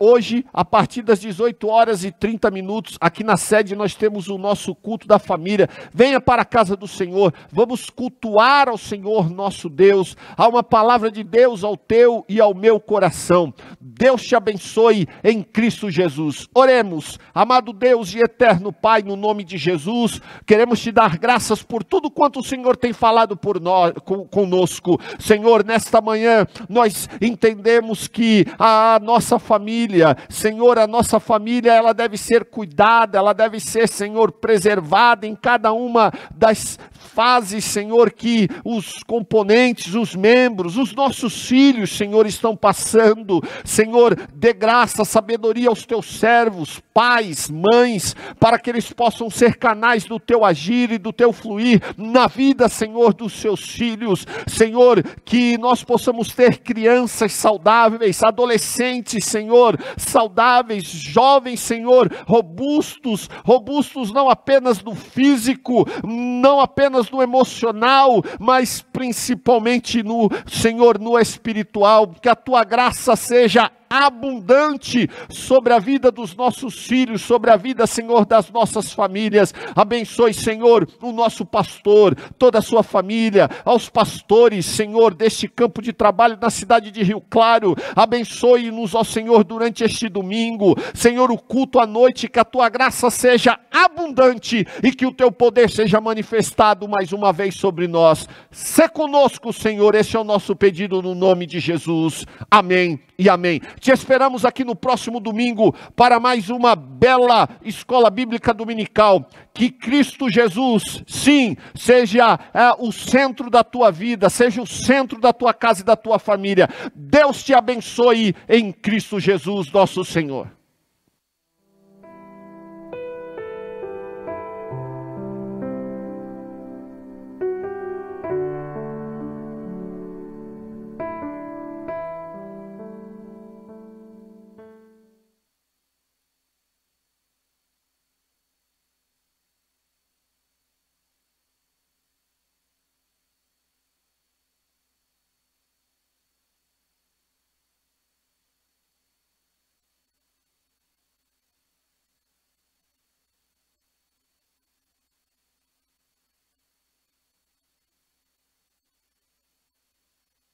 Hoje, a partir das 18h30, aqui na sede, nós temos o nosso culto da família. Venha para a casa do Senhor, vamos cultuar ao Senhor nosso Deus. Há uma palavra de Deus ao teu e ao meu coração. Deus te abençoe em Cristo Jesus. Oremos. Amado Deus e eterno Pai, no nome de Jesus, queremos te dar graças por tudo quanto o Senhor tem falado por nós, conosco. Senhor, nesta manhã nós entendemos que a nossa família, Senhor, a nossa família, ela deve ser cuidada, ela deve ser, Senhor, preservada em cada uma das fases, Senhor, que os componentes, os membros, os nossos filhos, Senhor, estão passando. Senhor, dê graça, sabedoria aos teus servos, pais, mães, para que eles possam ser canais do teu agir e do teu fluir na vida, Senhor, dos seus filhos. Senhor, que nós possamos ter crianças saudáveis, adolescentes, Senhor, saudáveis, jovens, Senhor, robustos não apenas no físico, não apenas no emocional, mas principalmente no, Senhor, no espiritual. Que a tua graça seja abundante sobre a vida dos nossos filhos, sobre a vida, Senhor, das nossas famílias. Abençoe, Senhor, o nosso pastor, toda a sua família, aos pastores, Senhor, deste campo de trabalho na cidade de Rio Claro. Abençoe-nos, ó Senhor, durante este domingo, Senhor, o culto à noite, que a tua graça seja abundante e que o teu poder seja manifestado mais uma vez sobre nós. Sê conosco, Senhor, esse é o nosso pedido no nome de Jesus. Amém e amém. Te esperamos aqui no próximo domingo para mais uma bela escola bíblica dominical. Que Cristo Jesus, sim, seja o centro da tua vida, seja o centro da tua casa e da tua família. Deus te abençoe em Cristo Jesus, nosso Senhor.